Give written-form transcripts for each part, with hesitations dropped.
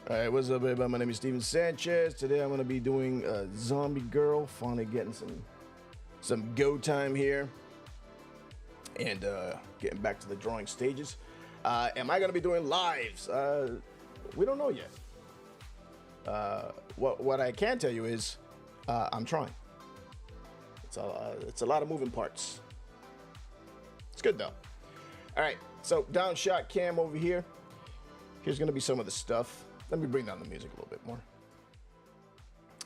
Alright, what's up everybody? My name is Steven Sanchez. Today I'm going to be doing Zombie Girl. Finally getting some go time here. And getting back to the drawing stages. Am I going to be doing lives? We don't know yet. What I can tell you is I'm trying. It's a lot of moving parts. It's good though. Alright, so down shot cam over here. Here's going to be some of the stuff. Let me bring down the music a little bit more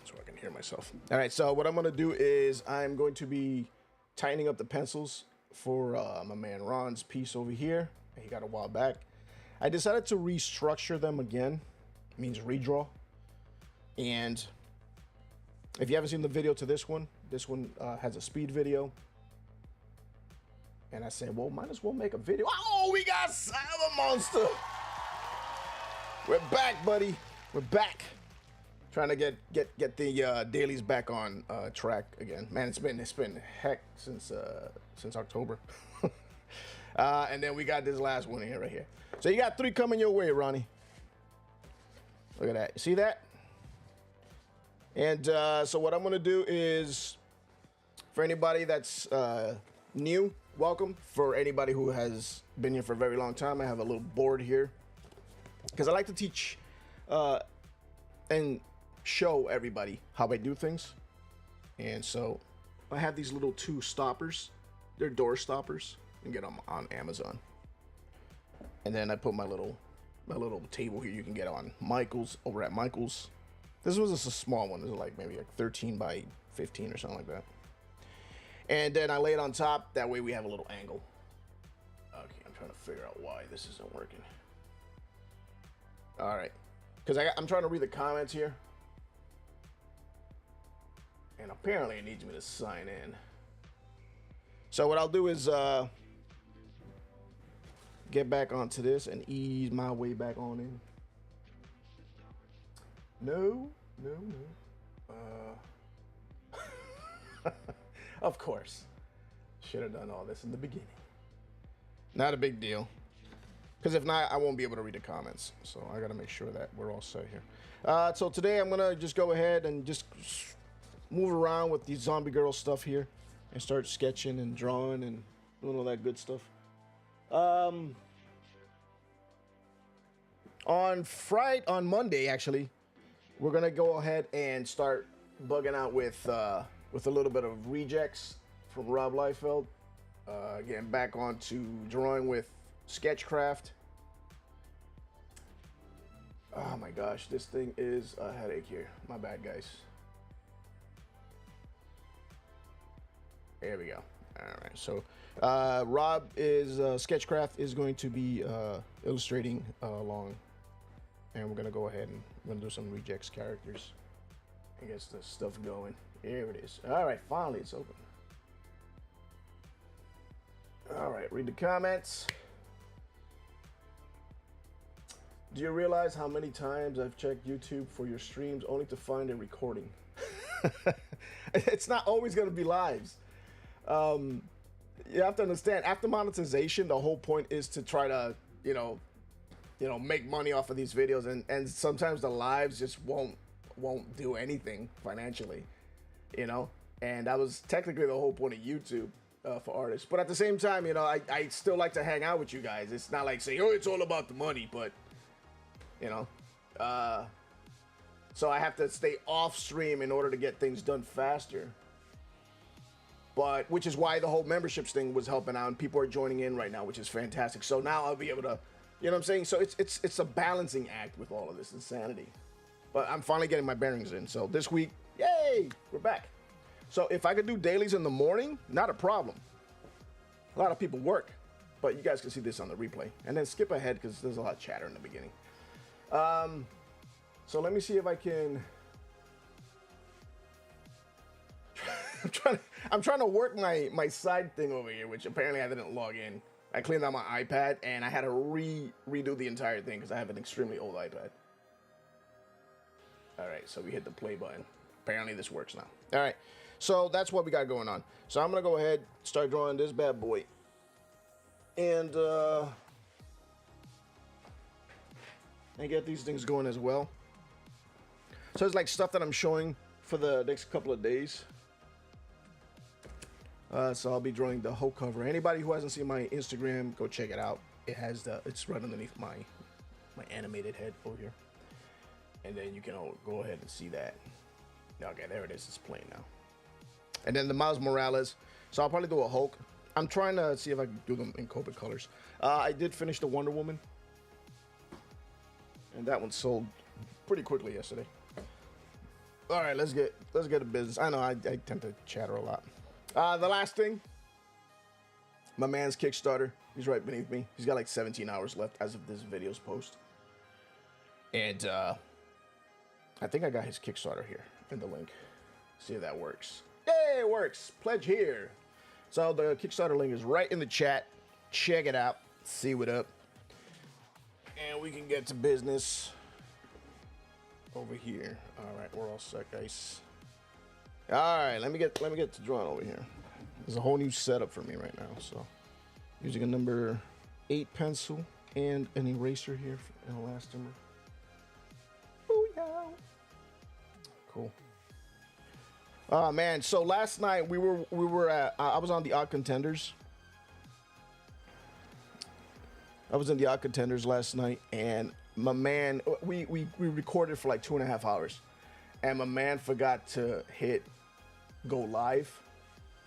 so I can hear myself. All right, so what I'm going to do is I'm going to be tightening up the pencils for my man Ron's piece over here. He got a while back. I decided to restructure them again. It means redraw. And if you haven't seen the video to this one has a speed video. And I said, well, might as well make a video. Oh, we got Cyber Monster. We're back, buddy. We're back. Trying to get the dailies back on track again. Man, it's been heck since October. And then we got this last one here, right here. So you got 3 coming your way, Ronnie. Look at that. See that? And so what I'm gonna do is, for anybody that's new, welcome. For anybody who has been here for a very long time, I have a little board here. Because I like to teach and show everybody how I do things. And so I have these little 2 stoppers. They're door stoppers. You can get them on Amazon. And then I put my little table here you can get on Michael's, over at Michael's. This was just a small one. This is like maybe like 13 by 15 or something like that. And then I lay it on top. That way we have a little angle. Okay, I'm trying to figure out why this isn't working. All right, because I'm trying to read the comments here, and apparently it needs me to sign in. So what I'll do is get back onto this and ease my way back on in. No. Of course, should have done all this in the beginning. Not a big deal. Because if not, I won't be able to read the comments. So I got to make sure that we're all set here. So today I'm going to just go ahead and just move around with the Zombie Girl stuff here. And start sketching and drawing and doing all that good stuff. On Monday, actually, we're going to go ahead and start bugging out with a little bit of rejects from Rob Liefeld. Getting back onto drawing with Sketchcraft. Oh my gosh, this thing is a headache here. My bad, guys. There we go. All right, so Rob is Sketchcraft is going to be illustrating along, and we're gonna go ahead and we're gonna do some rejects characters and get the stuff going. Here it is. All right, finally it's open. All right, read the comments. Do you realize how many times I've checked YouTube for your streams only to find a recording? It's not always going to be lives. You have to understand, after monetization, the whole point is to try to, make money off of these videos, and sometimes the lives just won't do anything financially, and that was technically the whole point of YouTube. For artists, but at the same time, I still like to hang out with you guys. It's not like saying, oh, it's all about the money, but so I have to stay off stream in order to get things done faster. But which is why the whole memberships thing was helping out, and people are joining in right now, which is fantastic. So now I'll be able to, you know what I'm saying? So it's a balancing act with all of this insanity. But I'm finally getting my bearings in. So this week, yay, we're back. So if I could do dailies in the morning, not a problem. A lot of people work, but you guys can see this on the replay. And then skip ahead because there's a lot of chatter in the beginning. So let me see if I can. I'm trying to work my side thing over here, which apparently I didn't log in. I cleaned out my iPad and I had to redo the entire thing because I have an extremely old iPad. All right, so we hit the play button. Apparently this works now. All right. So that's what we got going on. So I'm going to go ahead, start drawing this bad boy. And and get these things going as well. So it's like stuff that I'm showing for the next couple of days. So I'll be drawing the whole cover. Anybody who hasn't seen my Instagram, go check it out. It's right underneath my animated head over here, and then you can go ahead and see that. Okay, there it is. It's playing now. And then the Miles Morales. So I'll probably do a Hulk. I'm trying to see if I can do them in Copic colors. I did finish the Wonder Woman, and that one sold pretty quickly yesterday. All right, let's get to business. I know I tend to chatter a lot. The last thing, my man's Kickstarter. He's right beneath me. He's got like 17 hours left as of this video's post. And I think I got his Kickstarter here in the link. See if that works. Hey, it works. Pledge here. So the Kickstarter link is right in the chat. Check it out. See what up. And we can get to business over here. All right, we're all set, guys. All right, let me get to drawing over here. There's a whole new setup for me right now. So using a number 8 pencil and an eraser here and an elastomer. Booyah! Cool. Oh man, so last night we were at I was on the Odd Contenders. I was in the Odd Contenders last night, and my man, we recorded for like 2.5 hours, and my man forgot to hit go live,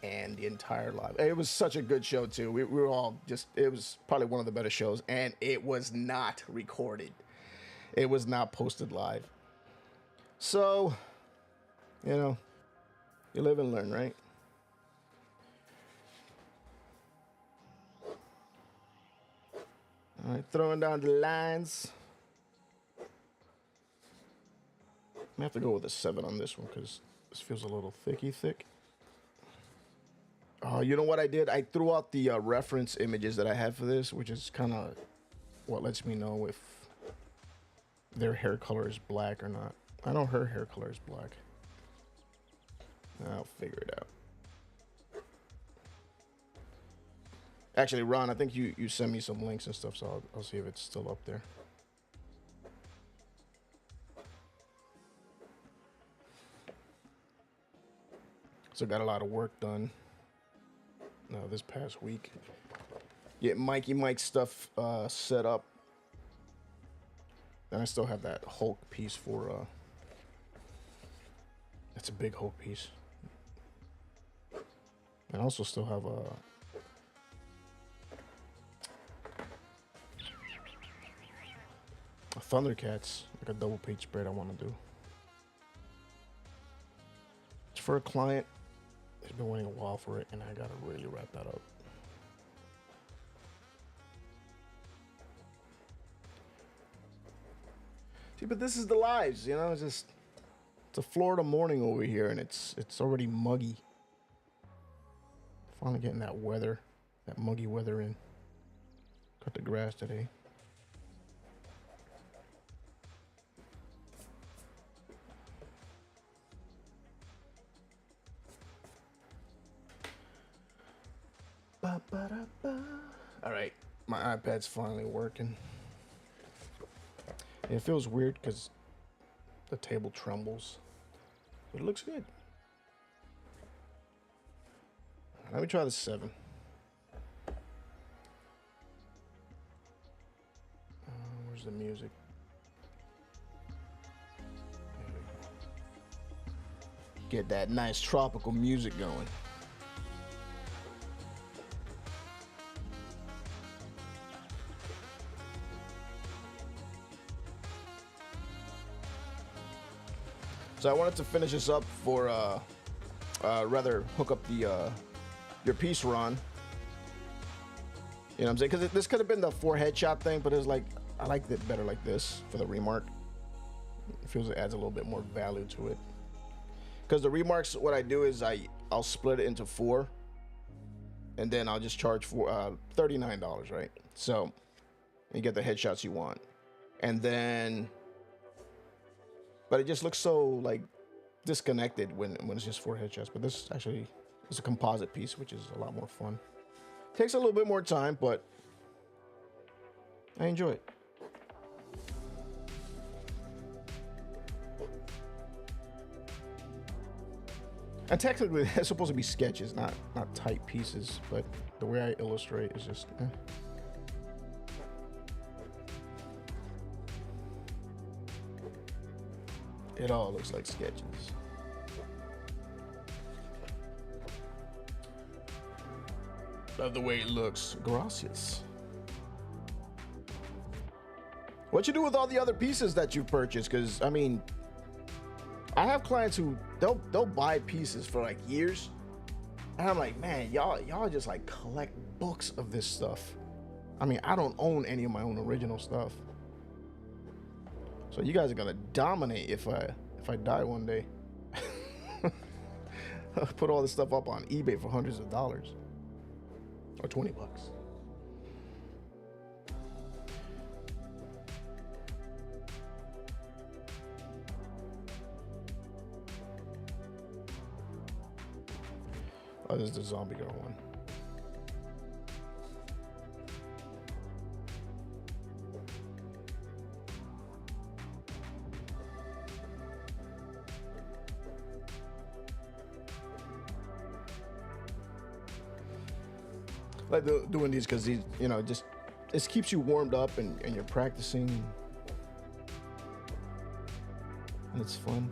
and the entire live. It was such a good show too. We were all just, it was probably one of the better shows, and it was not recorded. It was not posted live. So, you know, you live and learn, right? All right, throwing down the lines. I have to go with a 7 on this one because this feels a little thick. You know what I did? I threw out the reference images that I had for this, which is kind of what lets me know if their hair color is black or not. I know her hair color is black. I'll figure it out. Actually, Ron, I think you sent me some links and stuff, so I'll see if it's still up there. So got a lot of work done this past week. Get Mikey Mike stuff set up. And I still have that Hulk piece for that's a big Hulk piece. And I also still have a Thundercats, like a double page spread I want to do. It's for a client. He's been waiting a while for it, and I gotta really wrap that up. See, but this is the lives, you know. It's a Florida morning over here, and it's already muggy. Finally getting that weather, that muggy weather in. Cut the grass today. All right, my iPad's finally working. It feels weird because the table trembles, but it looks good. Let me try the 7. Where's the music? There we go. Get that nice tropical music going. So I wanted to finish this up for, rather hook up the your piece, Ron. You know what I'm saying? Because this could have been the 4 headshot thing, but it's like, I liked it better like this for the remark. It feels it adds a little bit more value to it. Because the remarks, what I do is I'll split it into 4, and then I'll just charge for $39, right? So you get the headshots you want, and then. But it just looks so like disconnected when it's just 4 headshots. But this actually is a composite piece, which is a lot more fun. Takes a little bit more time, but I enjoy it. And technically, they're supposed to be sketches, not tight pieces. But the way I illustrate is just. It all looks like sketches. Love the way it looks. Gracias. What you do with all the other pieces that you purchased? Because I mean, I have clients who they'll buy pieces for like years, and I'm like, man, y'all just like collect books of this stuff. I mean, I don't own any of my own original stuff, so you guys are gonna dominate if I die one day. I'll put all this stuff up on eBay for hundreds of dollars or $20. Oh, this is the Zombie Girl one. Like doing these because these, you know, just it keeps you warmed up and you're practicing, and it's fun.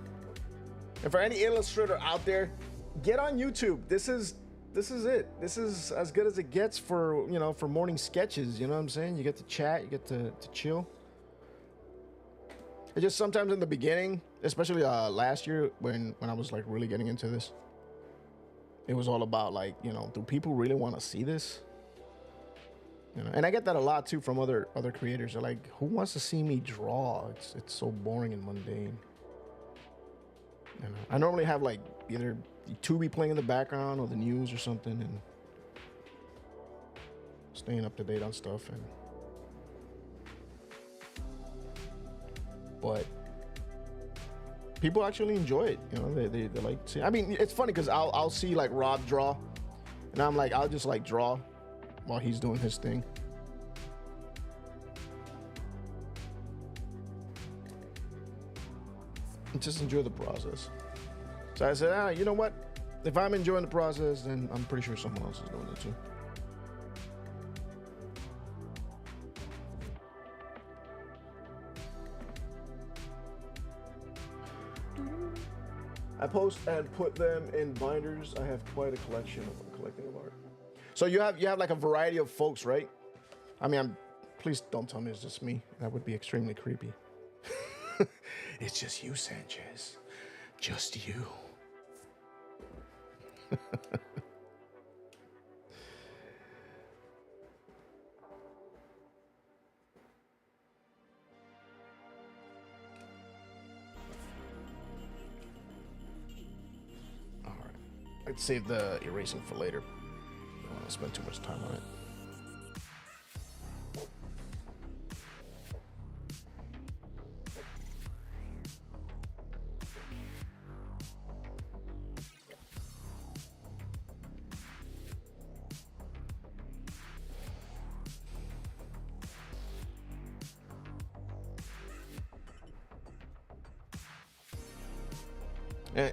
And for any illustrator out there, get on YouTube. This is it. This is as good as it gets for, you know, for morning sketches. You know what I'm saying? You get to chat, you get to chill. It just sometimes in the beginning, especially last year when I was like really getting into this, it was all about like, you know, do people really want to see this? You know, and I get that a lot too from other creators. They're like, who wants to see me draw? It's so boring and mundane. You know, I normally have like either Tubi playing in the background or the news or something, and staying up to date on stuff. But people actually enjoy it. You know, they like see. I mean, it's funny because I'll see like Rob draw, and I'm like, I'll just like draw while he's doing his thing. And just enjoy the process. So I said, you know what? If I'm enjoying the process, then I'm pretty sure someone else is doing it too. I post and put them in binders. I have quite a collection of collecting of art. So you have like a variety of folks, right? I mean, please don't tell me it's just me. That would be extremely creepy. It's just you, Sanchez. Just you. All right. I'd save the erasing for later. I don't want to spend too much time on it.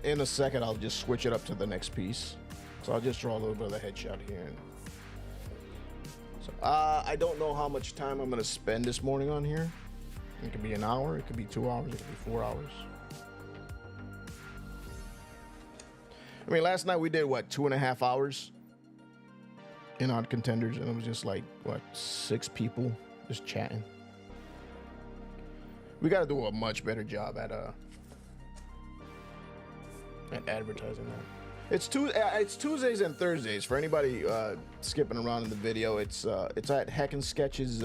In a second, I'll just switch it up to the next piece. So I'll just draw a little bit of the headshot here. So I don't know how much time I'm going to spend this morning on here. It could be an hour, it could be 2 hours, it could be 4 hours. I mean, last night we did, what, 2.5 hours in Odd Contenders, and it was just like, what, 6 people just chatting. We got to do a much better job at advertising that. It's Tuesdays and Thursdays for anybody skipping around in the video. It's at Heckin' Sketches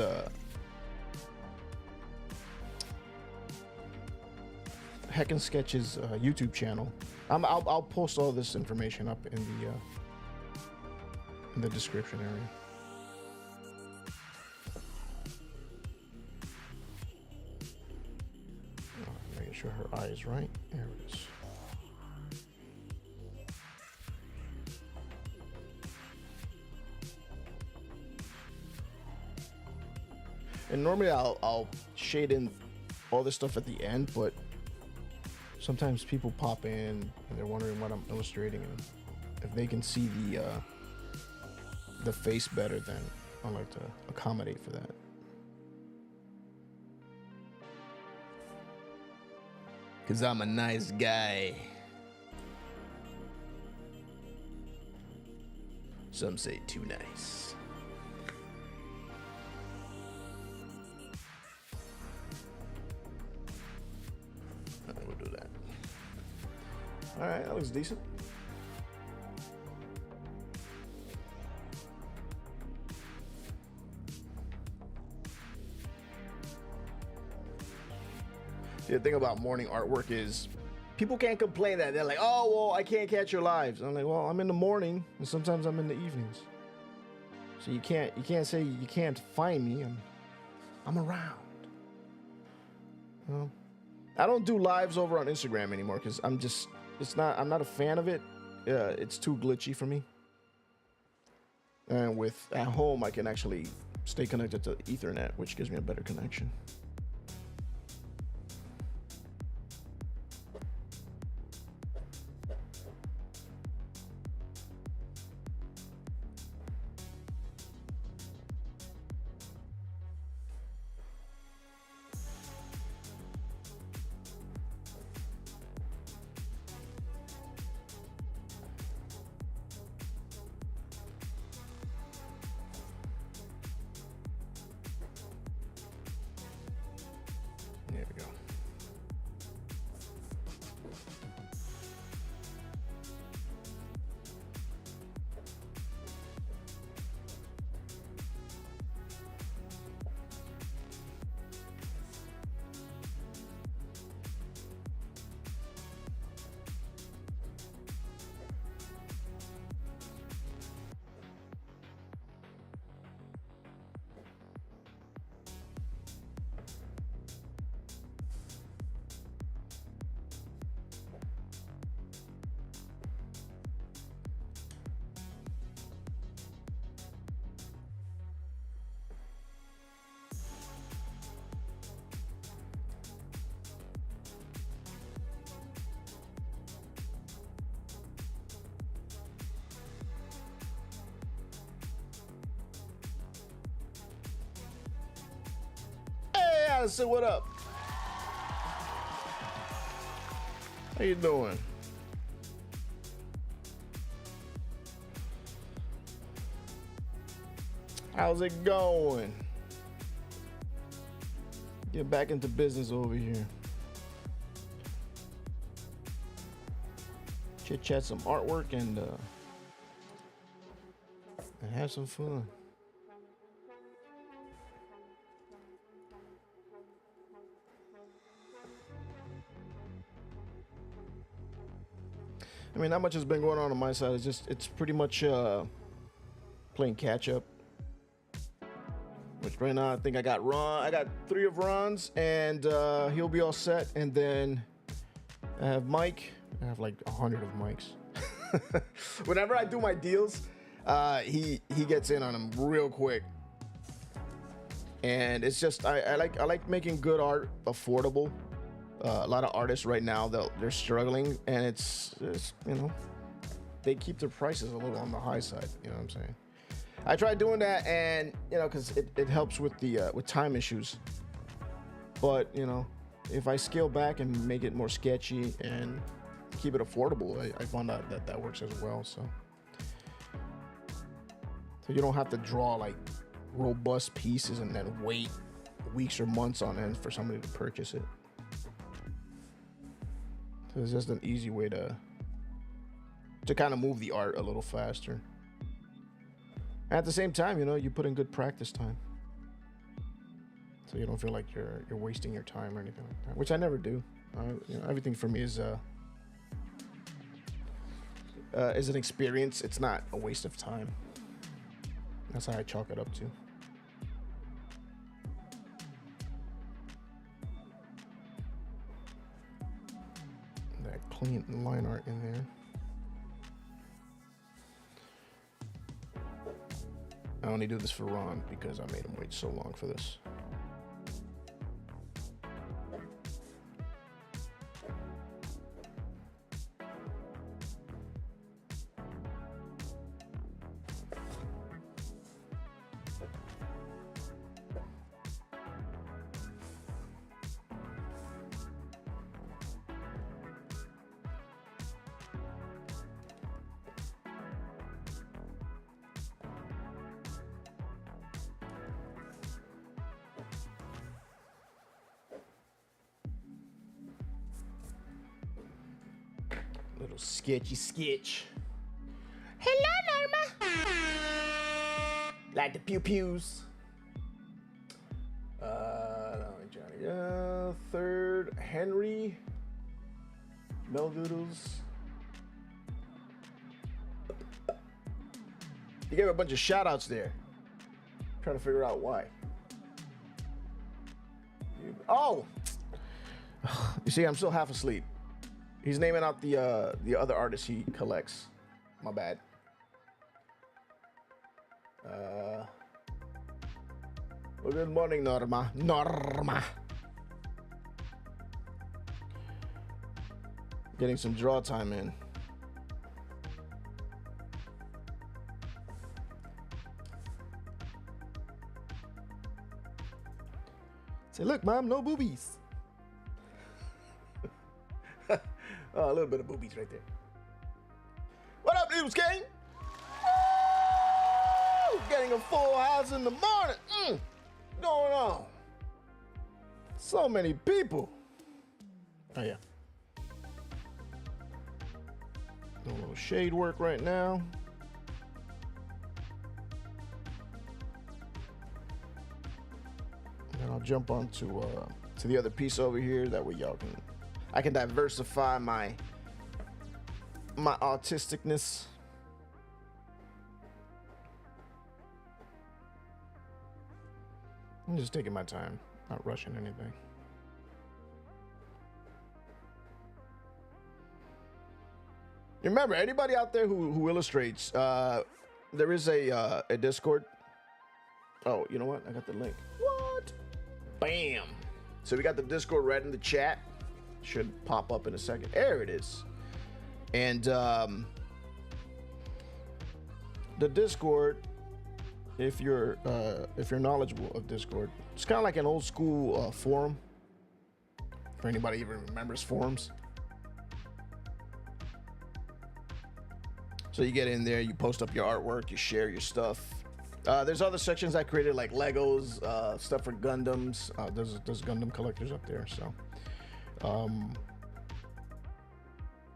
YouTube channel. I'll post all this information up in the description area. Making sure her eye is right. There it is. And normally I'll shade in all this stuff at the end, but sometimes people pop in and they're wondering what I'm illustrating, and if they can see the face better, then I like to accommodate for that. Cause I'm a nice guy. Some say too nice. We'll do that. All right, that looks decent. The thing about morning artwork is people can't complain that they're like, oh, well, I can't catch your lives. I'm like, well, I'm in the morning and sometimes I'm in the evenings. So you can't say you can't find me. I'm around. Well, I don't do lives over on Instagram anymore because I'm not a fan of it. It's too glitchy for me. And at home, I can actually stay connected to Ethernet, which gives me a better connection. There we go. So what up? How you doing? How's it going? Get back into business over here. Chit chat some artwork and have some fun. I mean, not much has been going on my side. It's pretty much playing catch up. Which right now I think I got 3 of Ron's, and he'll be all set. And then I have Mike. I have like 100 of Mike's. Whenever I do my deals, he gets in on them real quick. And it's just I like making good art affordable. A lot of artists right now they're struggling, and it's you know, they keep their prices a little on the high side. You know what I'm saying? I tried doing that, and you know, because it helps with the with time issues. But you know, if I scale back and make it more sketchy and keep it affordable, I found out that works as well. So you don't have to draw like robust pieces and then wait weeks or months on end for somebody to purchase it. So it's just an easy way to kind of move the art a little faster. At the same time, you know, you put in good practice time, so you don't feel like you're wasting your time or anything like that. Which I never do. You know, everything for me is an experience. It's not a waste of time. That's how I chalk it up to. That clean line art in there. I only do this for Ron because I made him wait so long for this. Little sketchy sketch. Hello, Norma. Like the pew pews. Johnny. Third, Henry. Meldoodles. You gave a bunch of shout outs there. I'm trying to figure out why. Oh! You see, I'm still half asleep. He's naming out the other artists he collects. My bad. Well, good morning, Norma. Norma. Getting some draw time in. Say, look, Mom, no boobies. Oh, a little bit of boobies right there. What up, Noodles King? Woo! Getting a full house in the morning. Going on? So many people. Oh, yeah. Doing a little shade work right now. And I'll jump on to the other piece over here. That way I can diversify my autisticness. I'm just taking my time, not rushing anything. Remember, anybody out there who illustrates, there is a Discord. Oh, you know what? I got the link. What? Bam. So we got the Discord right in the chat. Should pop up in a second. There it is. And the Discord, if you're knowledgeable of Discord, it's kind of like an old school forum. For anybody even remembers forums. So you get in there, you post up your artwork, you share your stuff. There's other sections I created like Legos, stuff for Gundams. There's Gundam collectors up there, so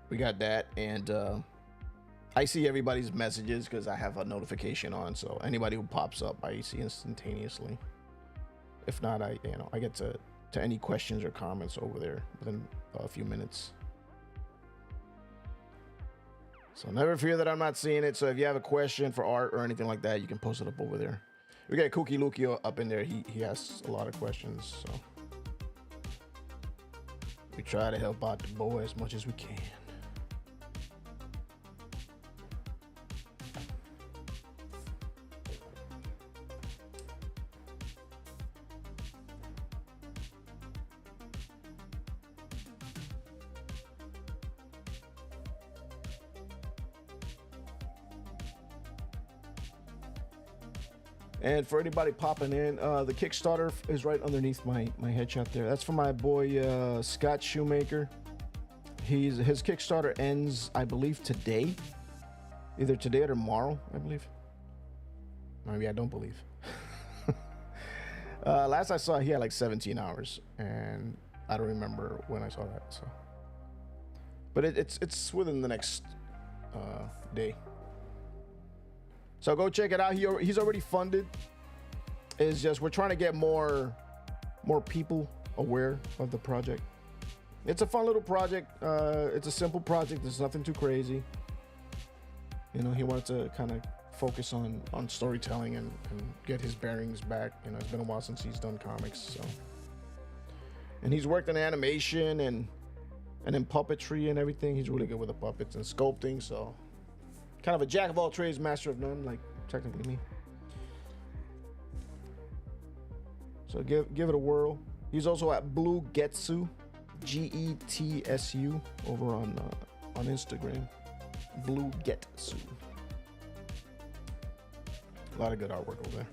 we got that, and I see everybody's messages because I have a notification on. So anybody who pops up, I see instantaneously. If not, I get to any questions or comments over there within a few minutes. So never fear that I'm not seeing it. So if you have a question for art or anything like that, you can post it up over there. We got Kooky Lukio up in there. He asks a lot of questions. So we try to help out the boy as much as we can. And for anybody popping in, the Kickstarter is right underneath my headshot there. That's for my boy Scott Shoemaker. His Kickstarter ends, I believe, today. Either today or tomorrow, I believe. Maybe I don't believe. Last I saw, he had like 17 hours, and I don't remember when I saw that. So, but it's within the next day. So go check it out. He's already funded. It's just we're trying to get more people aware of the project. It's a fun little project. It's a simple project. It's nothing too crazy. You know, he wanted to kind of focus on storytelling and get his bearings back. You know, it's been a while since he's done comics. So, and he's worked in animation and in puppetry and everything. He's really good with the puppets and sculpting. So. Kind of a jack of all trades, master of none, like technically me. So give it a whirl. He's also at Blue Getsu, Getsu, over on Instagram. Blue Getsu. A lot of good artwork over there.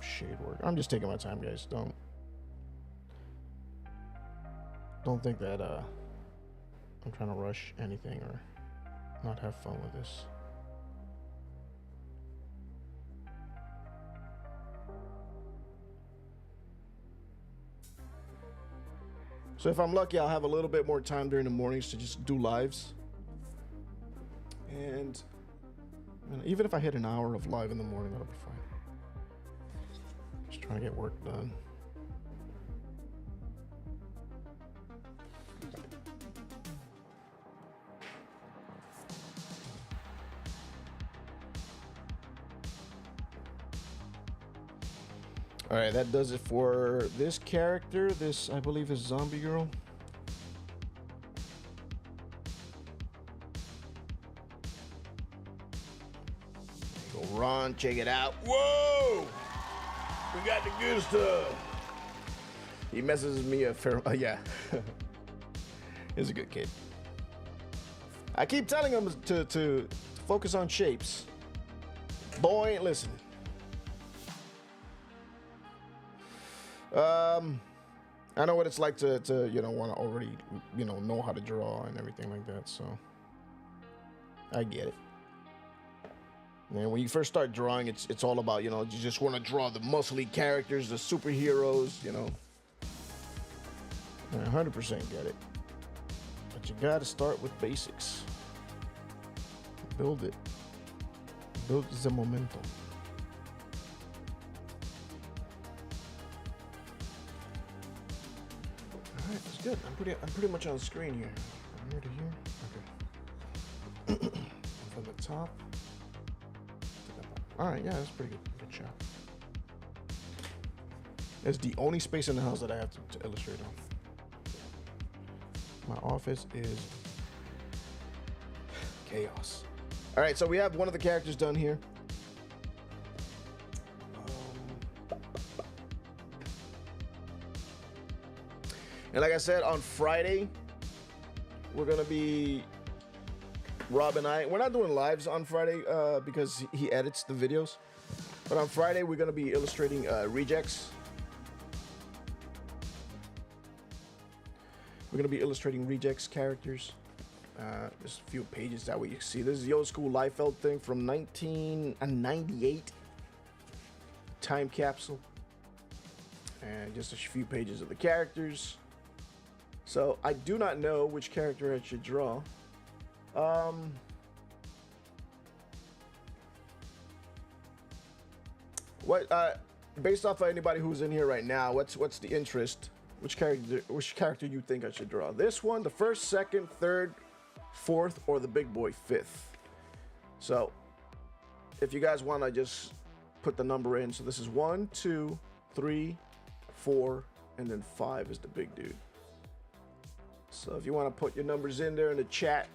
Shade work. I'm just taking my time, guys. Don't think that I'm trying to rush anything or not have fun with this. So if I'm lucky, I'll have a little bit more time during the mornings to just do lives. And even if I hit an hour of live in the morning, that'll be fine. Just trying to get work done. All right, that does it for this character. This, I believe, is Zombie Girl. Go Ron, check it out. Whoa! We got the good stuff. He messages me a fair, yeah. He's a good kid. I keep telling him to focus on shapes. Boy ain't listening. I know what it's like to want to already, know how to draw and everything like that, so I get it. And when you first start drawing, it's all about, you just want to draw the muscly characters, the superheroes, I 100% get it. But you got to start with basics. Build it. Build the momentum. Alright, that's good. I'm pretty much on screen here. From here to here. Okay. From the top. Alright, yeah, that's pretty good. Good job. It's the only space in the house that I have to illustrate on. My office is chaos. Alright, so we have one of the characters done here. And like I said, on Friday, we're going to be, Rob and I, we're not doing lives on Friday because he edits the videos. But on Friday, we're going to be illustrating rejects. We're going to be illustrating rejects characters. There's a few pages that we see. This is the old school Liefeld thing from 1998. Time capsule. And just a few pages of the characters. So I do not know which character I should draw. Based off of anybody who's in here right now, what's the interest? Which character you think I should draw? This one, the first, second, third, fourth, or the big boy fifth? So if you guys want to just put the number in, so this is 1, 2, 3, 4, and then 5 is the big dude. So if you want to put your numbers in there in the chat,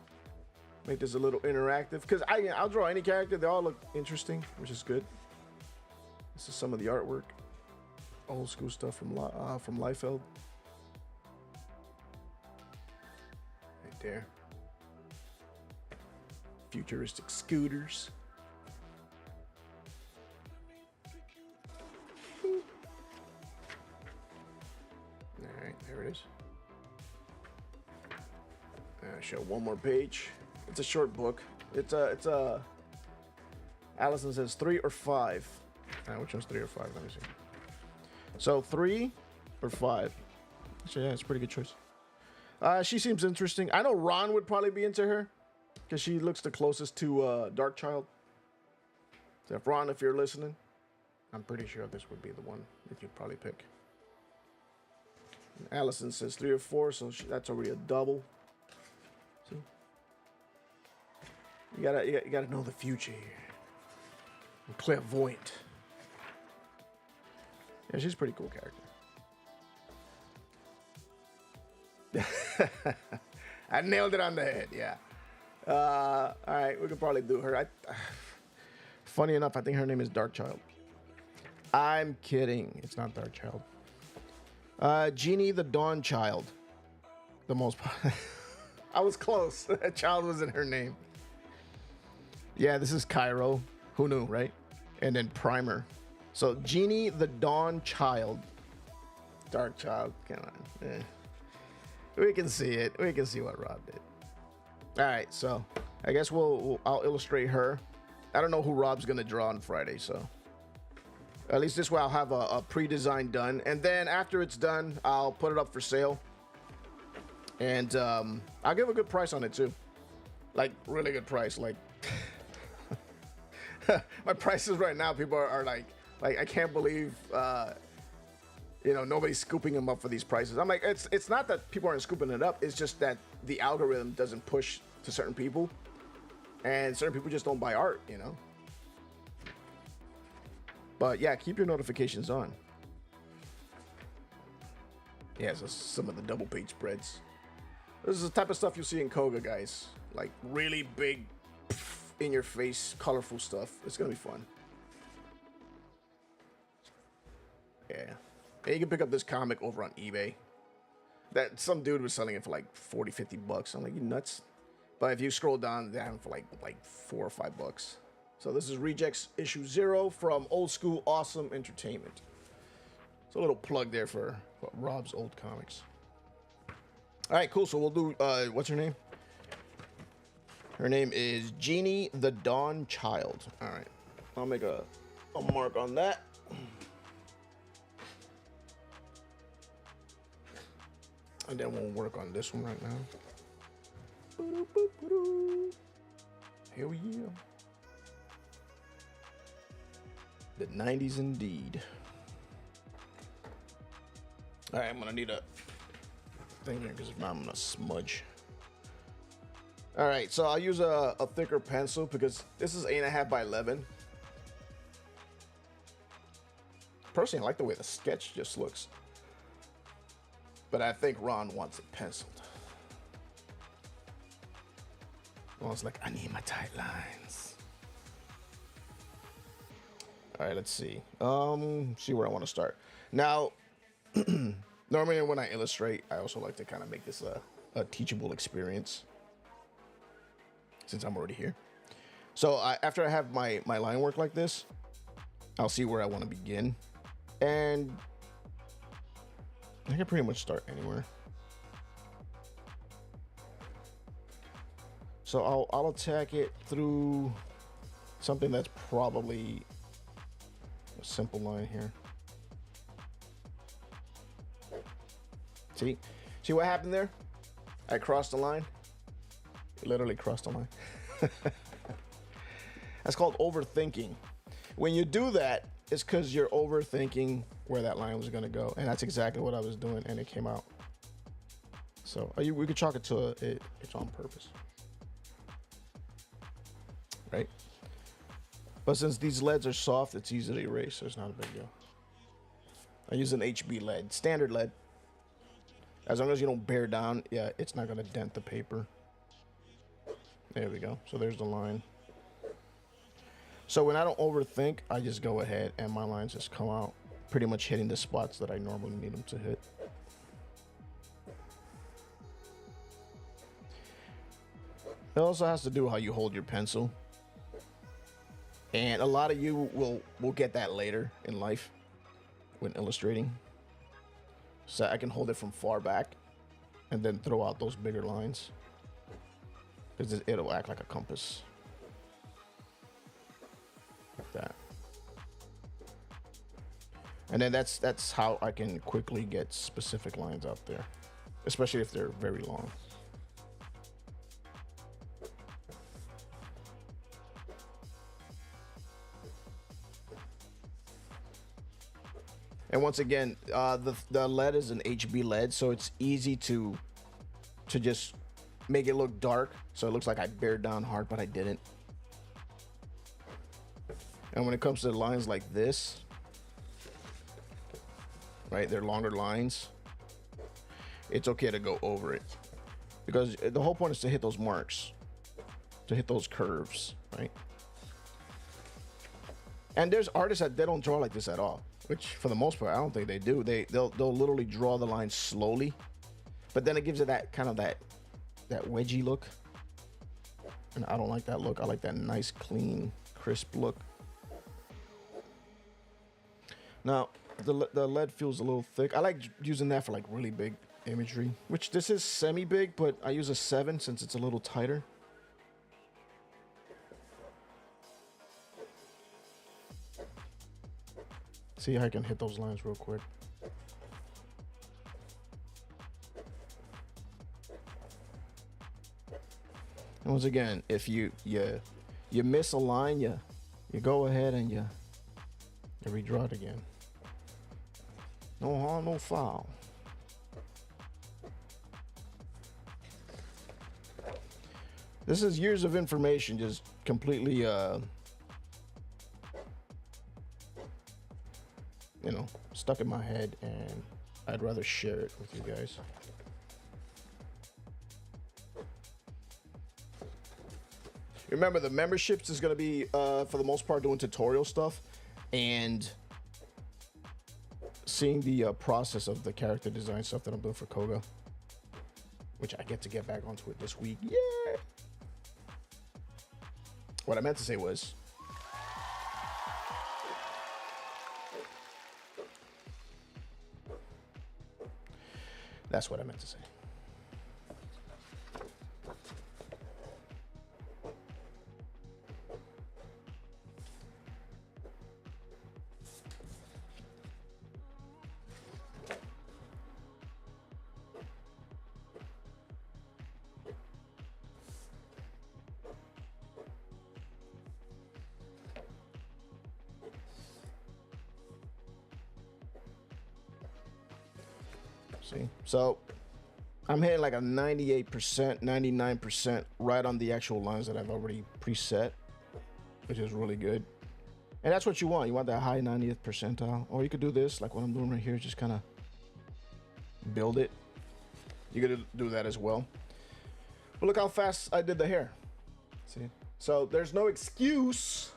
make this a little interactive, because I'll draw any character. They all look interesting, which is good. This is some of the artwork, old school stuff from Liefeld. Right there. Futuristic scooters. All right, there it is. Show one more page. It's a short book. It's Allison says 3 or 5. Which one's 3 or 5? Let me see. So 3 or 5. So yeah, it's a pretty good choice. She seems interesting. I know Ron would probably be into her because she looks the closest to Dark Child. So if Ron, if you're listening, I'm pretty sure this would be the one that you'd probably pick. And Allison says 3 or 4, so that's already a double. See? You gotta know the future here. I'm clairvoyant. Yeah, she's a pretty cool character. I nailed it on the head, yeah. All right, we could probably do her. Funny enough, I think her name is Dark Child. I'm kidding. It's not Dark Child. Jeannie the Dawn Child. The most... I was close. Child was in her name. Yeah, this is Cairo. Who knew, right? And then Primer. So Jeannie the Dawn Child. Dark Child. Come on. We can see it. We can see what Rob did. All right, so I guess I'll illustrate her. I don't know who Rob's gonna draw on Friday, so at least this way I'll have a pre-design done, and then after it's done, I'll put it up for sale. And I'll give a good price on it too. Like, really good price. Like, my prices right now, people are like, I can't believe, nobody's scooping them up for these prices. I'm like, it's not that people aren't scooping it up. It's just that the algorithm doesn't push to certain people, and certain people just don't buy art, But yeah, keep your notifications on. Yeah, so some of the double page spreads. This is the type of stuff you see in Koga, guys. Like really big, in your face, colorful stuff. It's gonna be fun. Yeah. And you can pick up this comic over on eBay. That some dude was selling it for like 40, 50 bucks. I'm like, you nuts? But if you scroll down, they have it for like $4 or $5. So this is Rejects issue 0 from Old School Awesome Entertainment. It's a little plug there for Rob's old comics. All right, cool. So we'll do, what's her name? Her name is Jeannie the Dawn Child. All right. I'll make a mark on that. And then we'll work on this one right now. Hell yeah. The 90s indeed. All right, I'm gonna need a thing here because if not, I'm gonna smudge. All right, so I'll use a thicker pencil because this is 8.5 by 11. Personally, I like the way the sketch just looks. But I think Ron wants it penciled. Ron's like, I need my tight lines. All right, let's see. See where I want to start. Now, normally when I illustrate, I also like to kind of make this a teachable experience, since I'm already here. So after I have my line work like this, I'll see where I want to begin. And I can pretty much start anywhere. So I'll attack it through something that's probably a simple line here. See what happened there? I crossed the line. Literally crossed the line. That's called overthinking. When you do that, it's because you're overthinking where that line was going to go. And that's exactly what I was doing, and it came out. So we could chalk it to it's on purpose. Right? But since these leads are soft, it's easy to erase, so it's not a big deal. I use an HB lead, standard lead. As long as you don't bear down, yeah, it's not going to dent the paper. There we go. So there's the line. So when I don't overthink, I just go ahead and my lines just come out pretty much hitting the spots that I normally need them to hit. It also has to do how you hold your pencil. And a lot of you will get that later in life when illustrating. So I can hold it from far back and then throw out those bigger lines, because it'll act like a compass. Like that. And then that's how I can quickly get specific lines out there, especially if they're very long. And once again, the lead is an HB lead, so it's easy to just make it look dark, so it looks like I bared down hard, but I didn't. And when it comes to lines like this, right, they're longer lines, it's okay to go over it, because the whole point is to hit those marks, to hit those curves, right? And there's artists that they don't draw like this at all, which for the most part I don't think they do. They'll literally draw the line slowly, but then it gives it that kind of that wedgy look, and I don't like that look. I like that nice, clean, crisp look. Now the lead feels a little thick. I like using that for like really big imagery, which this is semi-big, but I use a 7 since it's a little tighter. See how I can hit those lines real quick. And once again, if you miss a line, you go ahead and you redraw it again. No harm, no foul. This is years of information just completely, you know, stuck in my head, and I'd rather share it with you guys. Remember, the memberships is going to be, for the most part, doing tutorial stuff and seeing the process of the character design stuff that I'm doing for Koga, which I get to get back onto it this week. Yeah. What I meant to say was, that's what I meant to say. See, so I'm hitting like a 98%, 99% right on the actual lines that I've already preset, which is really good. And that's what you want. You want that high 90th percentile. Or you could do this, like what I'm doing right here, just kind of build it. You could do that as well. But look how fast I did the hair. See? So there's no excuse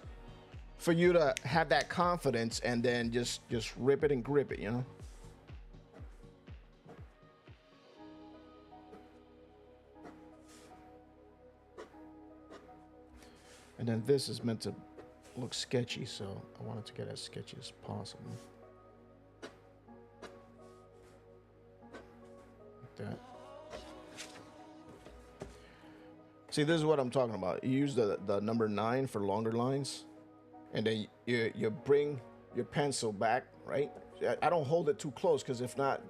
for you to have that confidence and then just rip it and grip it, you know? And then this is meant to look sketchy, so I want it to get as sketchy as possible. Like that. See, this is what I'm talking about. You use the number 9 for longer lines, and then you bring your pencil back, right? I don't hold it too close, because if not,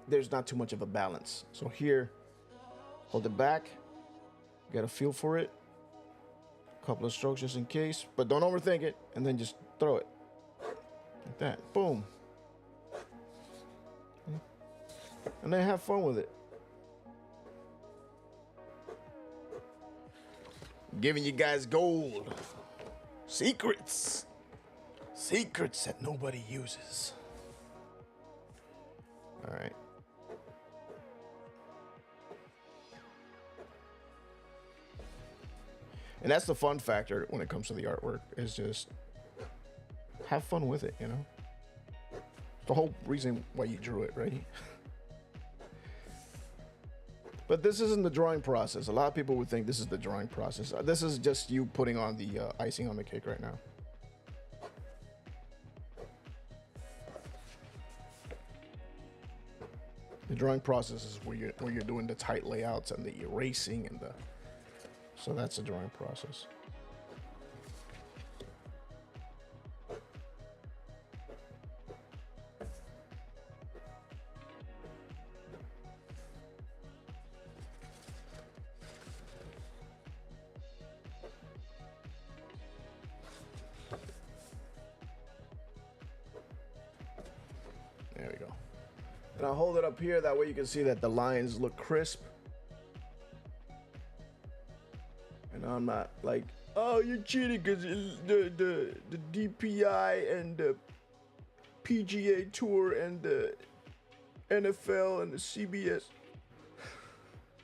there's not too much of a balance. So here, hold it back, get a feel for it. Couple of strokes just in case, but don't overthink it, and then just throw it like that. Boom. And then have fun with it. Giving you guys gold secrets that nobody uses. All right. And that's the fun factor when it comes to the artwork, is just have fun with it, you know? It's the whole reason why you drew it, right? But this isn't the drawing process. A lot of people would think this is the drawing process. This is just you putting on the icing on the cake right now. The drawing process is where you're doing the tight layouts and the erasing and the... So that's the drawing process. There we go. And I'll hold it up here, that way you can see that the lines look crisp. I'm not like, oh, you're cheating because the DPI and the PGA Tour and the NFL and the CBS.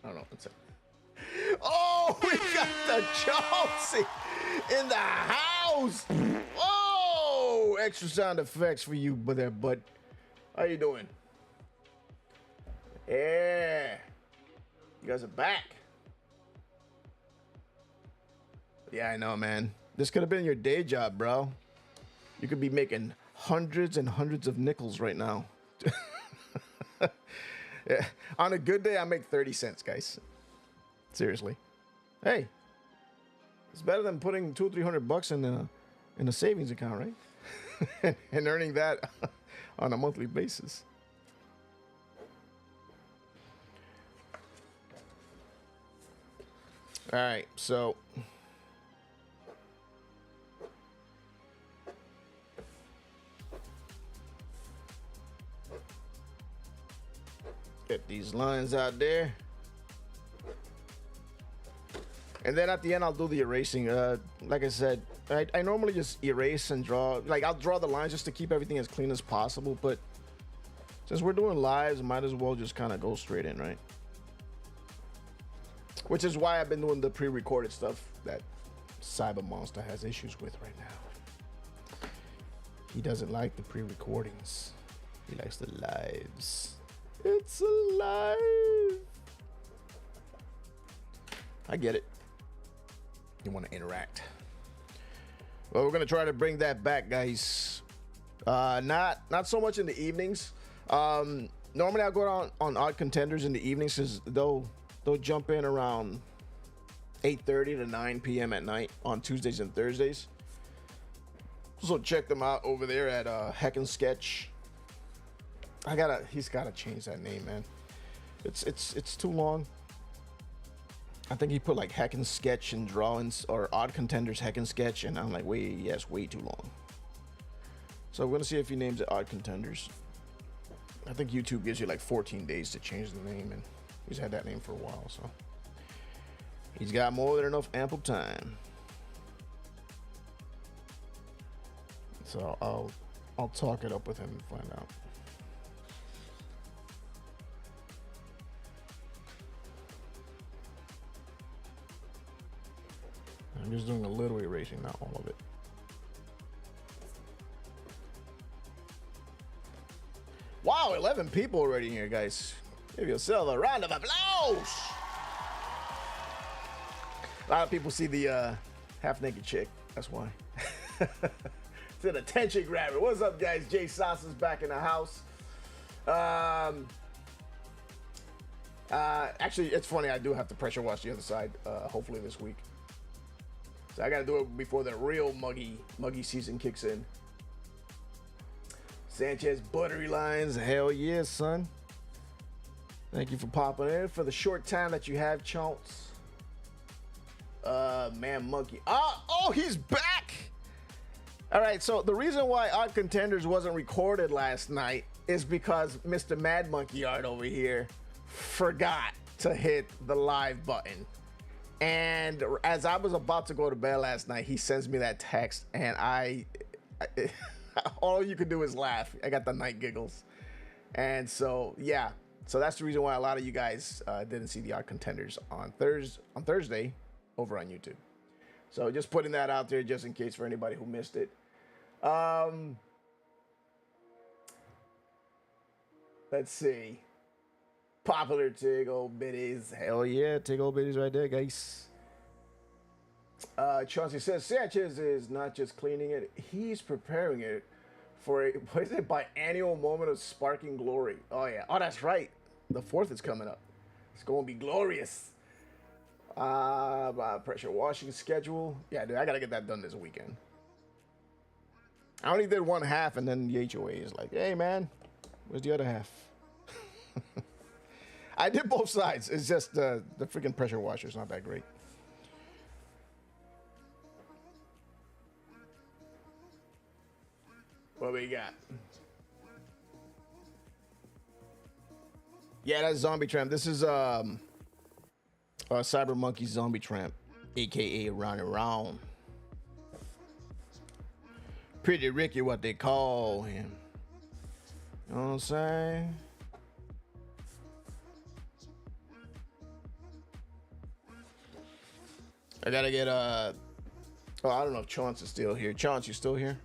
I don't know what's that. Oh, we got the Chelsea in the house. Oh, extra sound effects for you, bud. How you doing? Yeah, you guys are back. Yeah, I know, man. This could have been your day job, bro. You could be making hundreds and hundreds of nickels right now. Yeah. On a good day, I make 30 cents, guys. Seriously. Hey, it's better than putting $200 or $300 in a savings account, right? And earning that on a monthly basis. All right, so get these lines out there. And then at the end, I'll do the erasing. Like I said, I normally just erase and draw. Like, I'll draw the lines just to keep everything as clean as possible. But since we're doing lives, might as well just kind of go straight in, right? Which is why I've been doing the pre-recorded stuff that Cyber Monster has issues with right now. He doesn't like the pre-recordings. He likes the lives. It's alive. I get it. You want to interact. Well, we're gonna try to bring that back, guys. Not so much in the evenings. Normally I'll go on Odd Contenders in the evenings, because they'll jump in around 8:30 to 9 p.m. at night on Tuesdays and Thursdays. So check them out over there at Heckin' Sketch. He's gotta change that name, man. It's too long. I think he put like Heckin' Sketch and drawings, or Odd Contenders Heckin' Sketch, and I'm like, yes, way too long. So we're gonna see if he names it Odd Contenders. I think YouTube gives you like 14 days to change the name, and he's had that name for a while, so he's got more than enough ample time. So I'll talk it up with him and find out. I'm just doing a little erasing, not all of it. Wow, 11 people already here, guys. Give yourself a round of applause. A lot of people see the half-naked chick. That's why. It's an attention grabber. What's up, guys? Jay Sauce is back in the house. Actually, it's funny. I do have to pressure wash the other side, hopefully this week. So I got to do it before the real muggy season kicks in. Sanchez buttery lines. Hell yeah, son. Thank you for popping in for the short time that you have, Chonts. Man Monkey. Oh, he's back. All right, so the reason why Odd Contenders wasn't recorded last night is because Mr. Mad Monkey Art over here forgot to hit the live button. And as I was about to go to bed last night, he sends me that text, and I all you could do is laugh. I got the night giggles. And so, yeah. So that's the reason why a lot of you guys didn't see the Odd Contenders on Thursday over on YouTube. So just putting that out there just in case for anybody who missed it. Let's see. Popular Tig Old Biddies. Hell yeah, Tig Old Biddies right there, guys. Chauncey says Sanchez is not just cleaning it, he's preparing it for a, what is it, biannual moment of sparking glory. Oh yeah. Oh, that's right. The 4th is coming up. It's gonna be glorious. Pressure washing schedule. Yeah, dude, I gotta get that done this weekend. I only did one half, and then the HOA is like, hey man, where's the other half? I did both sides. It's just the freaking pressure washer is not that great. What we got? Yeah, that's Zombie Tramp. This is Cyber Monkey Zombie Tramp, aka Round and Round. Pretty Ricky, what they call him. You know what I'm saying? I gotta get oh, I don't know if Chance is still here. Chance, you still here?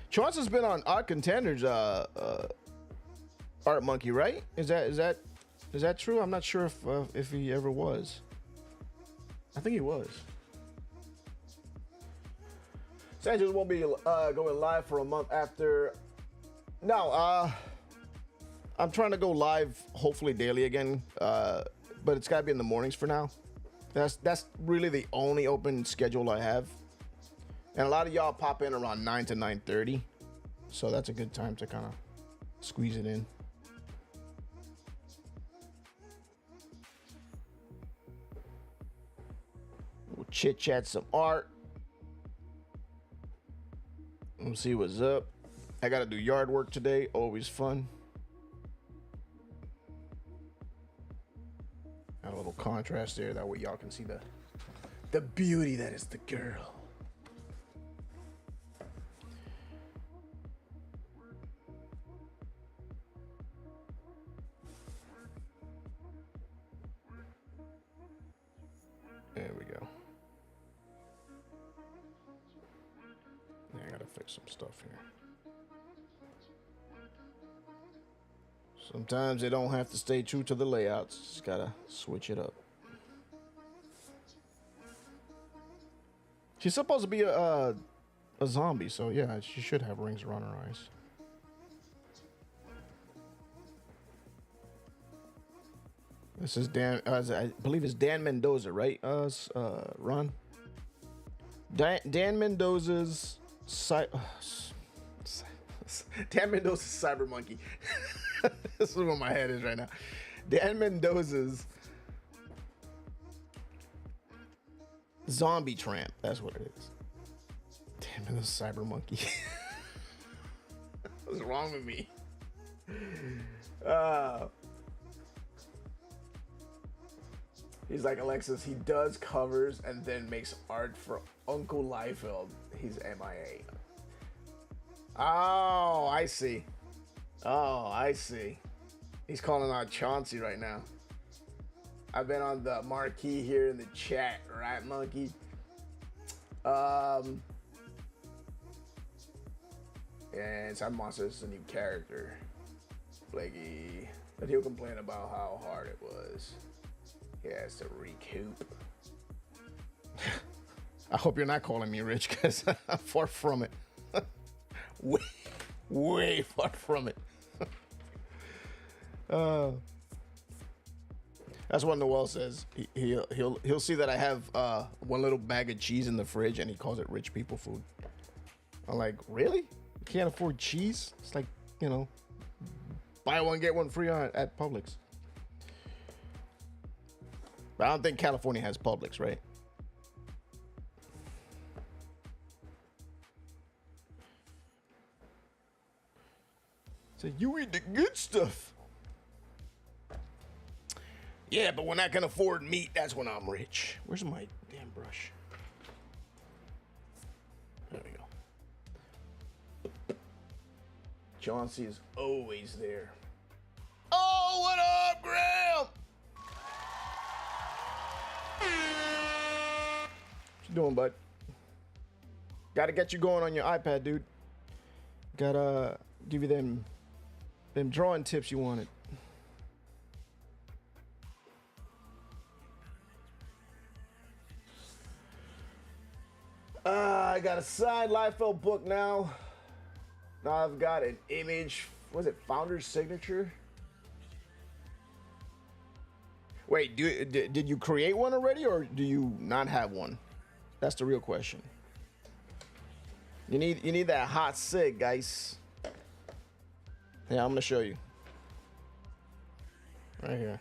Chance has been on Odd Contenders Art Monkey, right? Is that true? I'm not sure if he ever was. I think he was. Sanchez won't be going live for a month after. No, I'm trying to go live hopefully daily again, but it's got to be in the mornings for now. That's really the only open schedule I have. And a lot of y'all pop in around 9 to 9:30, so that's a good time to kind of squeeze it in. chit chat some art. Let's see what's up. I gotta do yard work today. Always fun. Got a little contrast there. That way y'all can see the beauty that is the girl. There we go. Yeah, I gotta fix some stuff here. Sometimes they don't have to stay true to the layouts. Just gotta switch it up. She's supposed to be a zombie, so yeah, she should have rings around her eyes. This is Dan. I believe it's Dan Mendoza, right? Ron. Dan Mendoza's Dan Mendoza's Cyber Monkey. This is where my head is right now. Dan Mendoza's Zombie Tramp. That's what it is. Dan Mendoza's Cyber Monkey. What's wrong with me? He's like, Alexis, he does covers and then makes art for Uncle Liefeld. He's MIA. Oh, I see. Oh, I see. He's calling out Chauncey right now. I've been on the marquee here in the chat, right, monkey? And Inside Monster is a new character. Blakey. But he'll complain about how hard it was. He has to recoup. I hope you're not calling me rich, because I'm far from it. way far from it. That's what Noel says. He'll see that I have one little bag of cheese in the fridge, and he calls it rich people food. I'm like, really? You can't afford cheese? It's like, you know, buy one get one free at Publix. But I don't think California has Publix, right? So you eat the good stuff. Yeah, but when I can afford meat, that's when I'm rich. Where's my damn brush? There we go. Chauncey is always there. Oh, what up, Graham? What you doing, bud? Gotta get you going on your iPad, dude. Gotta give you them drawing tips you wanted. I got a signed Liefeld book now. Now I've got an image. Was it Founder's signature? Wait, did you create one already, or do you not have one? That's the real question. You need that hot sig, guys. Yeah, I'm gonna show you. Right here.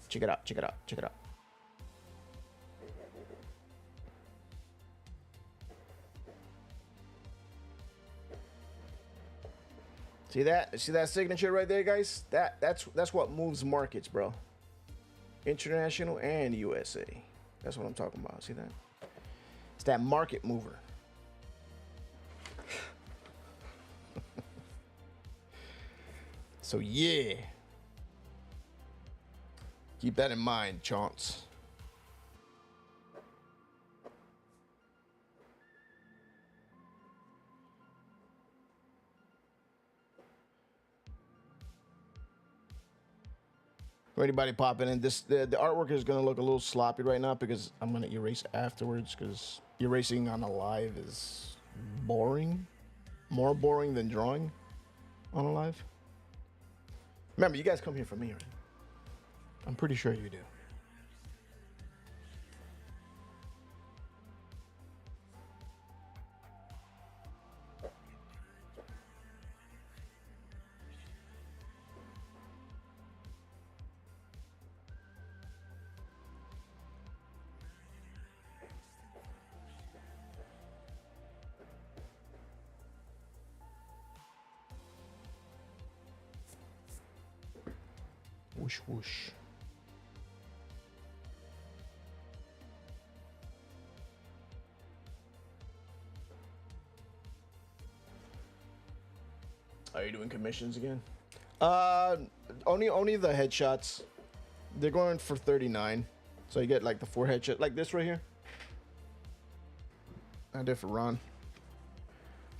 Check it out, check it out, check it out. See that? See that signature right there, guys? That's what moves markets, bro. International and USA. That's what I'm talking about. See that? It's that market mover. So yeah. Keep that in mind, Chance. For anybody popping in, the artwork is gonna look a little sloppy right now because I'm gonna erase afterwards, because erasing on a live is boring. More boring than drawing on a live. Remember, you guys come here for me, right? I'm pretty sure you do. Whoosh, whoosh. Are you doing commissions again? Only the headshots. They're going for 39. So you get like the 4 headshots, like this right here. I did for Ron.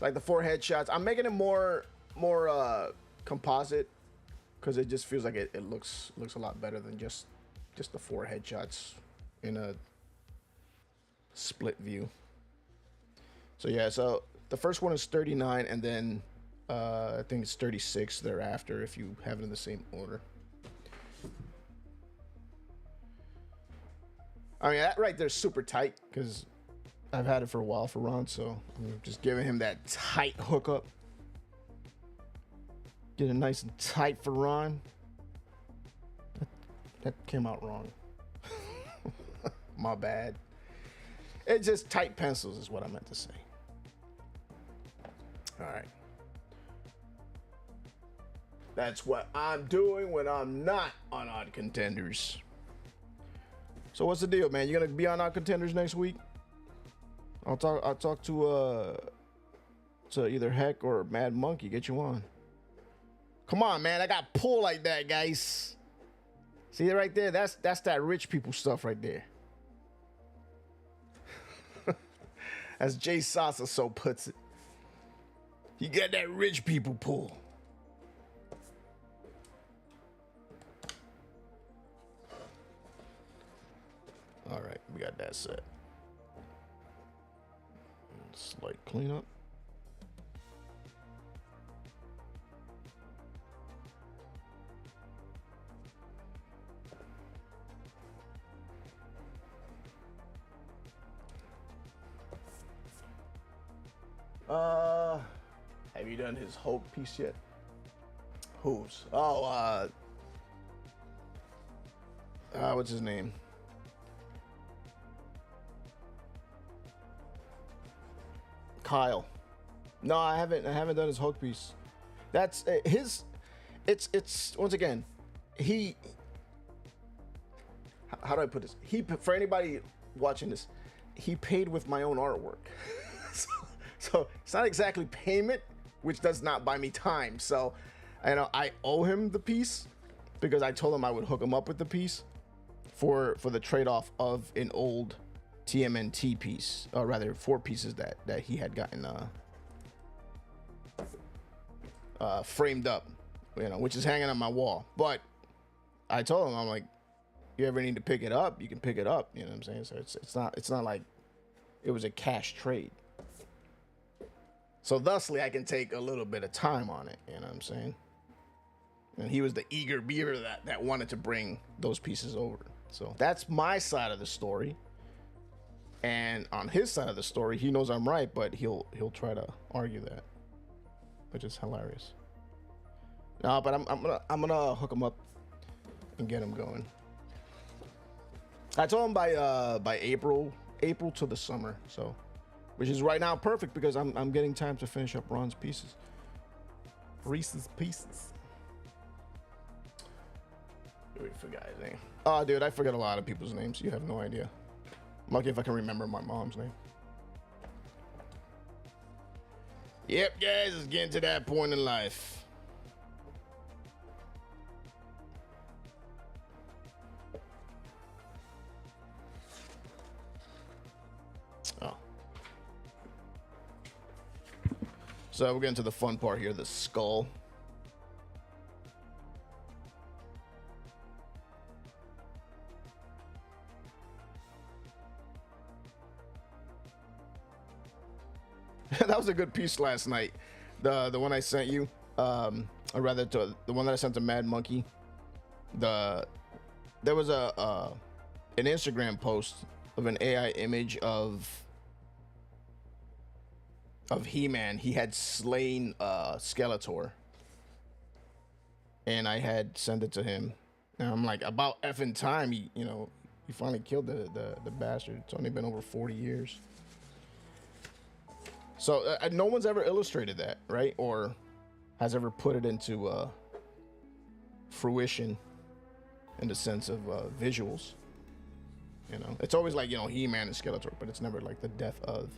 Like the 4 headshots. I'm making it more composite because it just feels like it looks a lot better than just the 4 headshots in a split view. So yeah, so the first one is 39, and then I think it's 36 thereafter if you have it in the same order. I mean, that right there's super tight because I've had it for a while for Ron, so I'm just giving him that tight hookup. Get it nice and tight for Ron. That came out wrong. My bad. It's just tight pencils is what I meant to say. All right. That's what I'm doing when I'm not on Odd Contenders. So what's the deal, man? You gonna be on Odd Contenders next week? I'll talk to either Heck or Mad Monkey. Get you on. Come on, man. I got pull like that, guys. See it right there? That's that rich people stuff right there. As Jay Sasa so puts it. You got that rich people pull. All right, we got that set. Slight cleanup. Have you done his Hulk piece yet? Whose? Oh, what's his name? Kyle. No, I haven't done his Hulk piece. That's his. It's once again, he. How do I put this? For anybody watching this, he paid with my own artwork. So it's not exactly payment, which does not buy me time. So, I owe him the piece because I told him I would hook him up with the piece for the trade-off of an old TMNT piece, or rather 4 pieces that he had gotten framed up, which is hanging on my wall. But I told him, I'm like, you ever need to pick it up, you can pick it up. You know what I'm saying? So it's not like it was a cash trade. So thusly, I can take a little bit of time on it. You know what I'm saying? And he was the eager beaver that wanted to bring those pieces over. So that's my side of the story. And on his side of the story, he knows I'm right, but he'll try to argue that, which is hilarious. No, but I'm gonna hook him up and get him going. I told him by April to the summer, so which is right now perfect because I'm getting time to finish up Ron's pieces. Reese's pieces. We forgot his name. Oh, dude, I forget a lot of people's names. You have no idea. I'm lucky if I can remember my mom's name. Yep, guys, it's getting to that point in life. Oh. So we're getting to the fun part here, the skull. That was a good piece last night. The one I sent you, or rather the one that I sent to Mad Monkey. There was an Instagram post of an AI image of He-Man. He had slain Skeletor, and I had sent it to him. And I'm like, about effing time. He finally killed the bastard. It's only been over 40 years. So no one's ever illustrated that, right? Or has ever put it into fruition. in the sense of visuals. You know, it's always like, you know, He-Man and Skeletor, but it's never like the death of.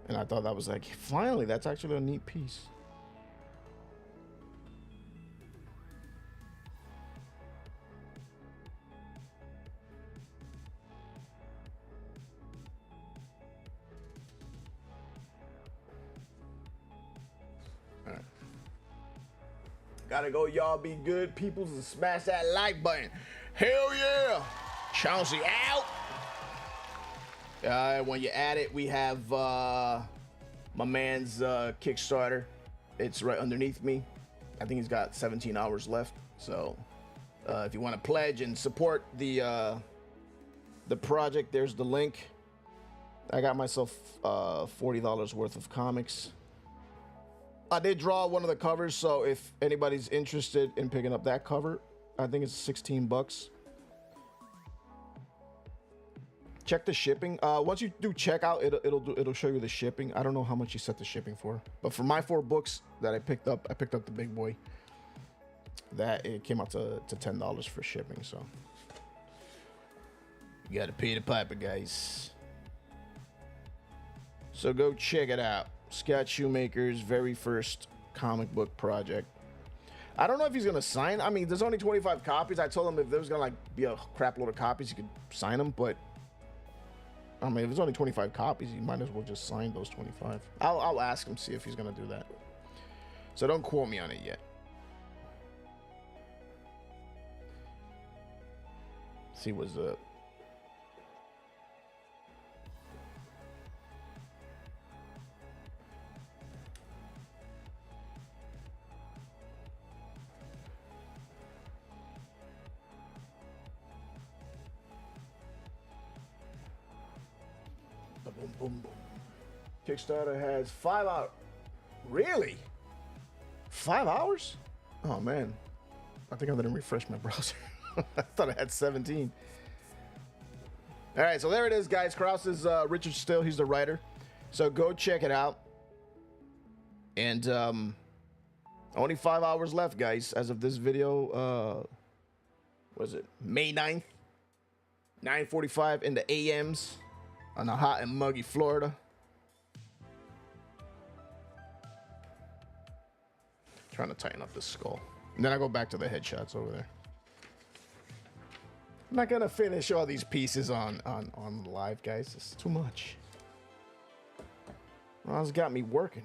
And I thought that was like, finally, that's actually a neat piece. All right. Gotta go, y'all. Be good, peoples, and smash that like button. Hell yeah! Chauncey out. When you add it, we have my man's Kickstarter. It's right underneath me. I think he's got 17 hours left. So if you want to pledge and support the project, there's the link. I got myself $40 worth of comics. I did draw one of the covers, so if anybody's interested in picking up that cover, I think it's 16 bucks. Check the shipping. Once you do checkout, it'll show you the shipping. I don't know how much you set the shipping for, but for my 4 books that I picked up the big boy. That it came out to $10 for shipping. So you gotta pay the piper, guys. So go check it out. Scott Shoemaker's very first comic book project. I don't know if he's gonna sign. I mean, there's only 25 copies. I told him if there was gonna like be a crap load of copies, he could sign them, but. I mean, if there's only 25 copies, you might as well just sign those 25. I'll ask him, see if he's going to do that. So don't quote me on it yet. See what's up. Boom, boom, boom. Kickstarter has 5 hours. Really? 5 hours? Oh, man. I think I'm going to refresh my browser. I thought I had 17. All right, so there it is, guys. Krause is Richard Still. He's the writer. So go check it out. And only 5 hours left, guys, as of this video. Was it May 9th? 9:45 in the AMs. On a hot and muggy Florida. Trying to tighten up the skull. And then I go back to the headshots over there. I'm not gonna finish all these pieces on live, guys. It's too much. Ron's got me working.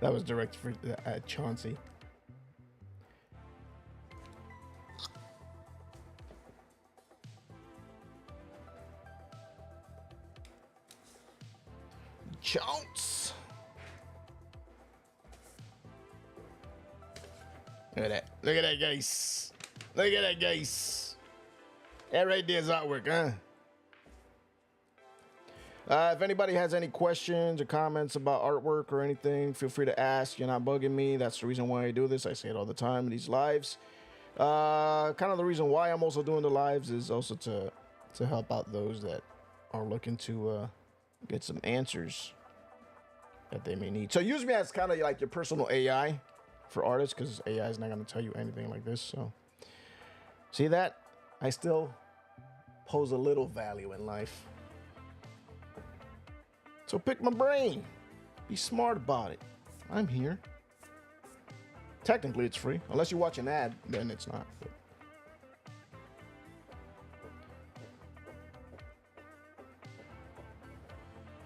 That was direct for Chauncey. Chance. Look at that. Look at that, guys. Look at that, guys. That right there is artwork, huh? If anybody has any questions or comments about artwork or anything, feel free to ask. You're not bugging me. That's the reason why I do this. I say it all the time in these lives. Kind of the reason why I'm also doing the lives is also to help out those that are looking to get some answers that they may need. So use me as kind of like your personal AI for artists, because AI is not going to tell you anything like this. So see that? I still pose a little value in life. So pick my brain. Be smart about it. I'm here. Technically, it's free. Unless you watch an ad, then it's not. But.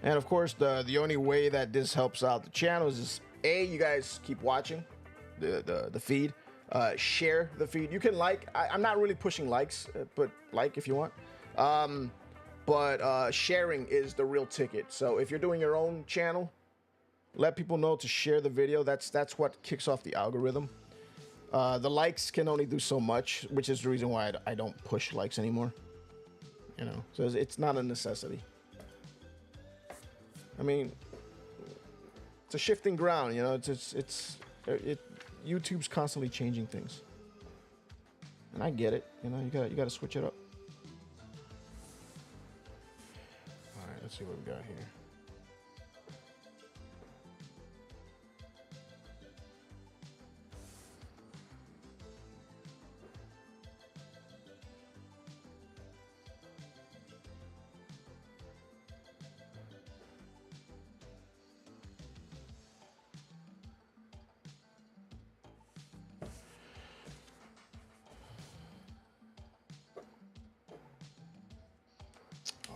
And of course, the only way that this helps out the channel is A, you guys keep watching the feed. Share the feed. You can like. I'm not really pushing likes, but like if you want. But sharing is the real ticket. So if you're doing your own channel, let people know to share the video. That's what kicks off the algorithm. The likes can only do so much, which is the reason why I don't push likes anymore. You know, so it's not a necessity. I mean, it's a shifting ground. You know, YouTube's constantly changing things, and I get it. You know, you gotta switch it up. All right, let's see what we got here.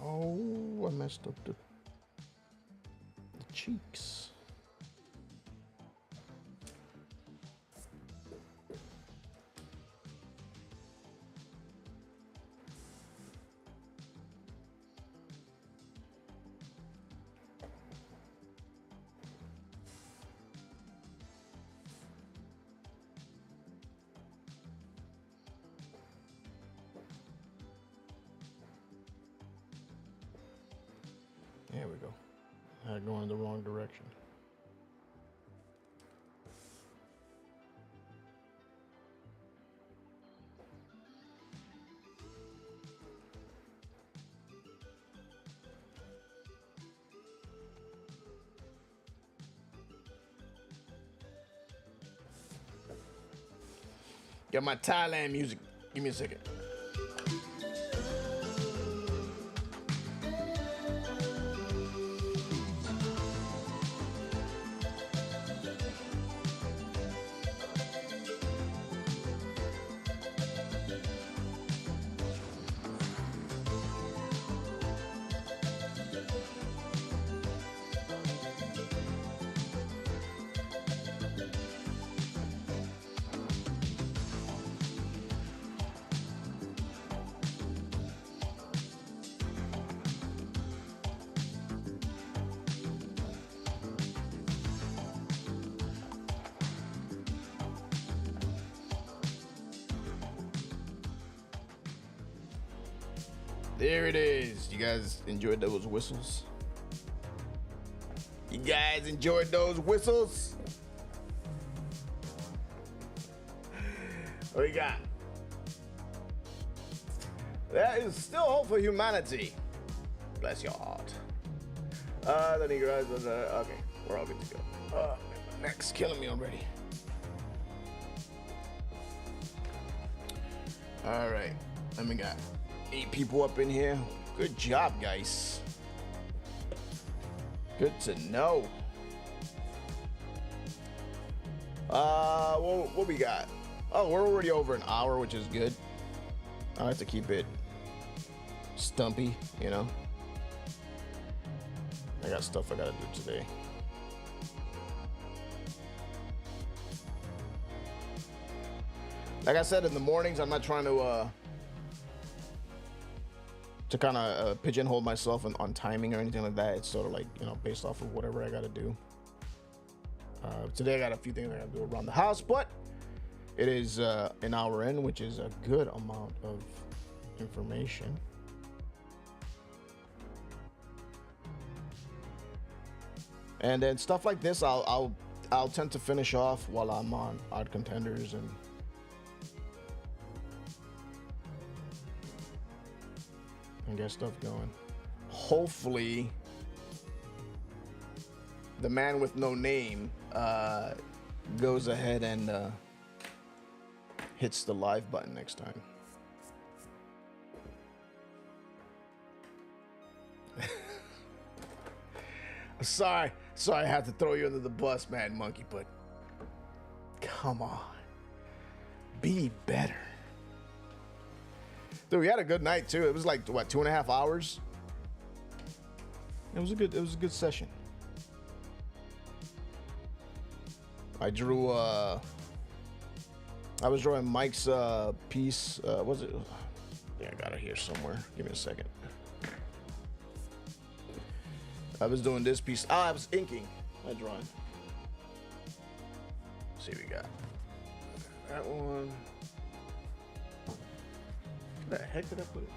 Oh, I messed up the cheeks. There we go. I'm going in the wrong direction. Got my Thailand music. Give me a second. There it is. You guys enjoyed those whistles? You guys enjoyed those whistles? What we got? There is still hope for humanity. Bless your heart. Then you guys, okay, we're all good to go. My neck's killing me already. All right, let me got 8 people up in here. Good job, guys. Good to know. What we got? Oh, we're already over an hour, which is good. I like to keep it stumpy, you know. I got stuff I gotta do today. Like I said, in the mornings, I'm not trying to kind of pigeonhole myself on timing or anything like that. It's sort of like, you know, based off of whatever I gotta do. Today I got a few things I gotta do around the house, but it is an hour in, which is a good amount of information. And then stuff like this, I'll tend to finish off while I'm on Odd Contenders and get stuff going. Hopefully, the man with no name goes ahead and hits the live button next time. Sorry, I had to throw you under the bus, Mad Monkey, but come on, be better. Dude, we had a good night too. It was like what, 2.5 hours? It was a good session. I was drawing Mike's piece. Was it? Yeah, I got it here somewhere. Give me a second. I was doing this piece. I was inking my drawing. Let's see what we got. That one. Where the heck did I put it?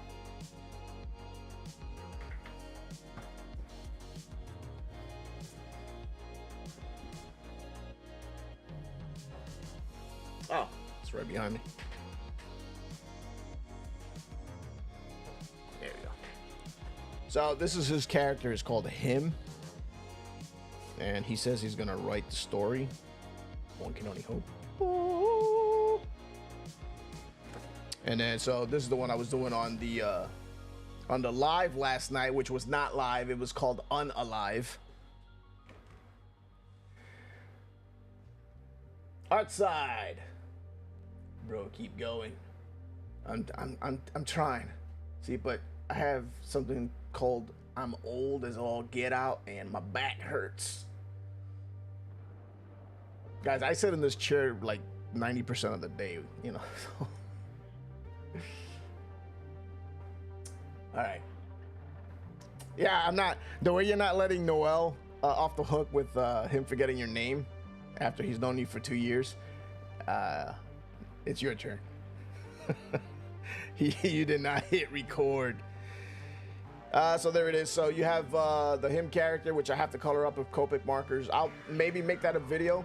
Oh, it's right behind me. There we go. So this is his character. It's called Him. And he says he's gonna write the story. One can only hope. And then, so this is the one I was doing on the live last night, which was not live. It was called Unalive. Artside, bro, keep going. I'm trying. See, but I have something called I'm old as all get out, and my back hurts. Guys, I sit in this chair like 90% of the day, you know. All right. Yeah, I'm not. The way you're not letting Noel off the hook with him forgetting your name after he's known you for 2 years, it's your turn. You did not hit record. So there it is. So you have the Him character, which I have to color up with Copic markers. I'll maybe make that a video.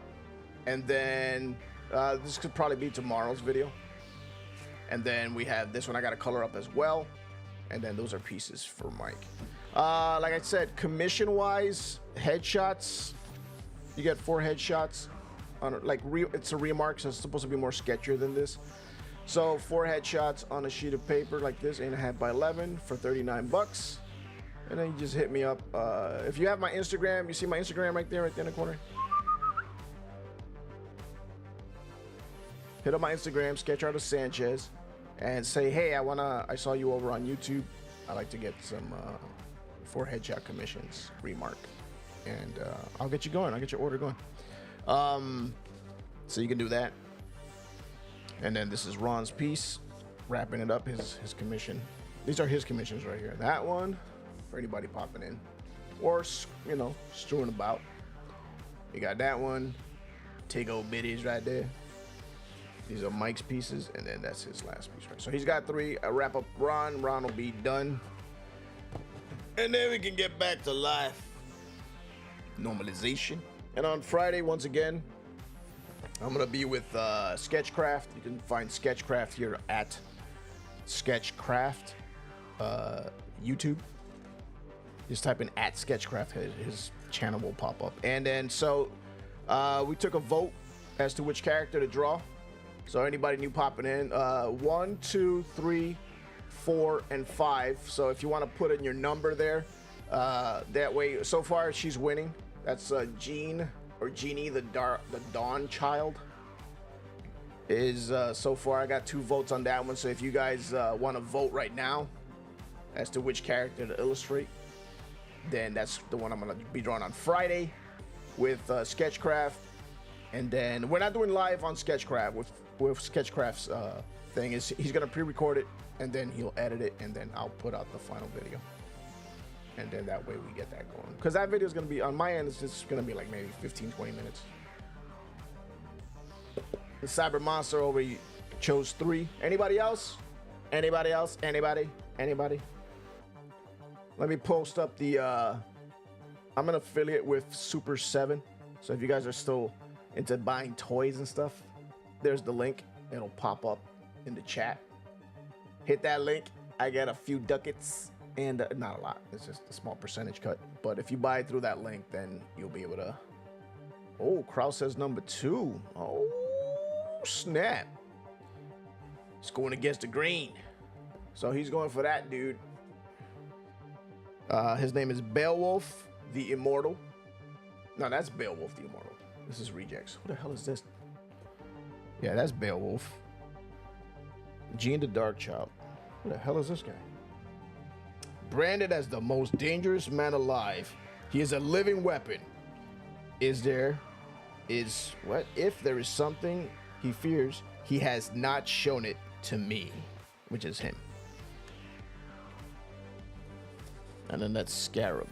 And then this could probably be tomorrow's video. And then we have this one I got to color up as well. And then those are pieces for Mike. Like I said, commission-wise, headshots, you get 4 headshots. It's a remark, so it's supposed to be more sketchier than this. So 4 headshots on a sheet of paper like this, 8.5 by 11 for 39 bucks. And then you just hit me up. If you have my Instagram, you see my Instagram right there in the corner. Hit up my Instagram, Sketch Artist Sanchez, and say, hey, I saw you over on YouTube. I like to get some 4 headshot commissions, remark. And I'll get you going. I'll get your order going. So you can do that. And then this is Ron's piece, wrapping it up, his commission. These are his commissions right here. That one, for anybody popping in. Or, you know, strewing about. You got that one. Tig old biddies right there. These are Mike's pieces, and then that's his last piece, right? So he's got 3. I wrap up Ron. Ron will be done. And then we can get back to life. Normalization. And on Friday, once again, I'm going to be with Sketchcraft. You can find Sketchcraft here at Sketchcraft YouTube. Just type in at Sketchcraft. His channel will pop up. And then, so we took a vote as to which character to draw. So anybody new popping in, 1, 2, 3, 4, and 5. So if you want to put in your number there, that way, so far she's winning. That's Jean or Jeannie, the Dawn child. Is so far I got 2 votes on that one. So if you guys want to vote right now as to which character to illustrate, then that's the one I'm gonna be drawing on Friday with Sketchcraft. And then we're not doing live on Sketchcraft with Sketchcraft's thing. Is he's gonna pre-record it and then he'll edit it and then I'll put out the final video. And then that way we get that going. Because that video is gonna be on my end. It's just gonna be like maybe 15-20 minutes. The Cyber Monster over chose 3. Anybody else? Anybody else? Anybody? Let me post up the. I'm an affiliate with Super 7. So if you guys are still into buying toys and stuff, there's the link. It'll pop up in the chat. Hit that link. I get a few ducats, and not a lot. It's just a small percentage cut. But if you buy it through that link, then you'll be able to. Oh, Kraus says number 2. Oh, snap. He's going against the green. So he's going for that, dude. His name is Beowulf the Immortal. No, that's Beowulf the Immortal. This is Rejects. Who the hell is this? Yeah, that's Beowulf. Jean the Darkchild. Who the hell is this guy? Branded as the most dangerous man alive. He is a living weapon. If there is something he fears, he has not shown it to me, which is him. And then that's Scarab.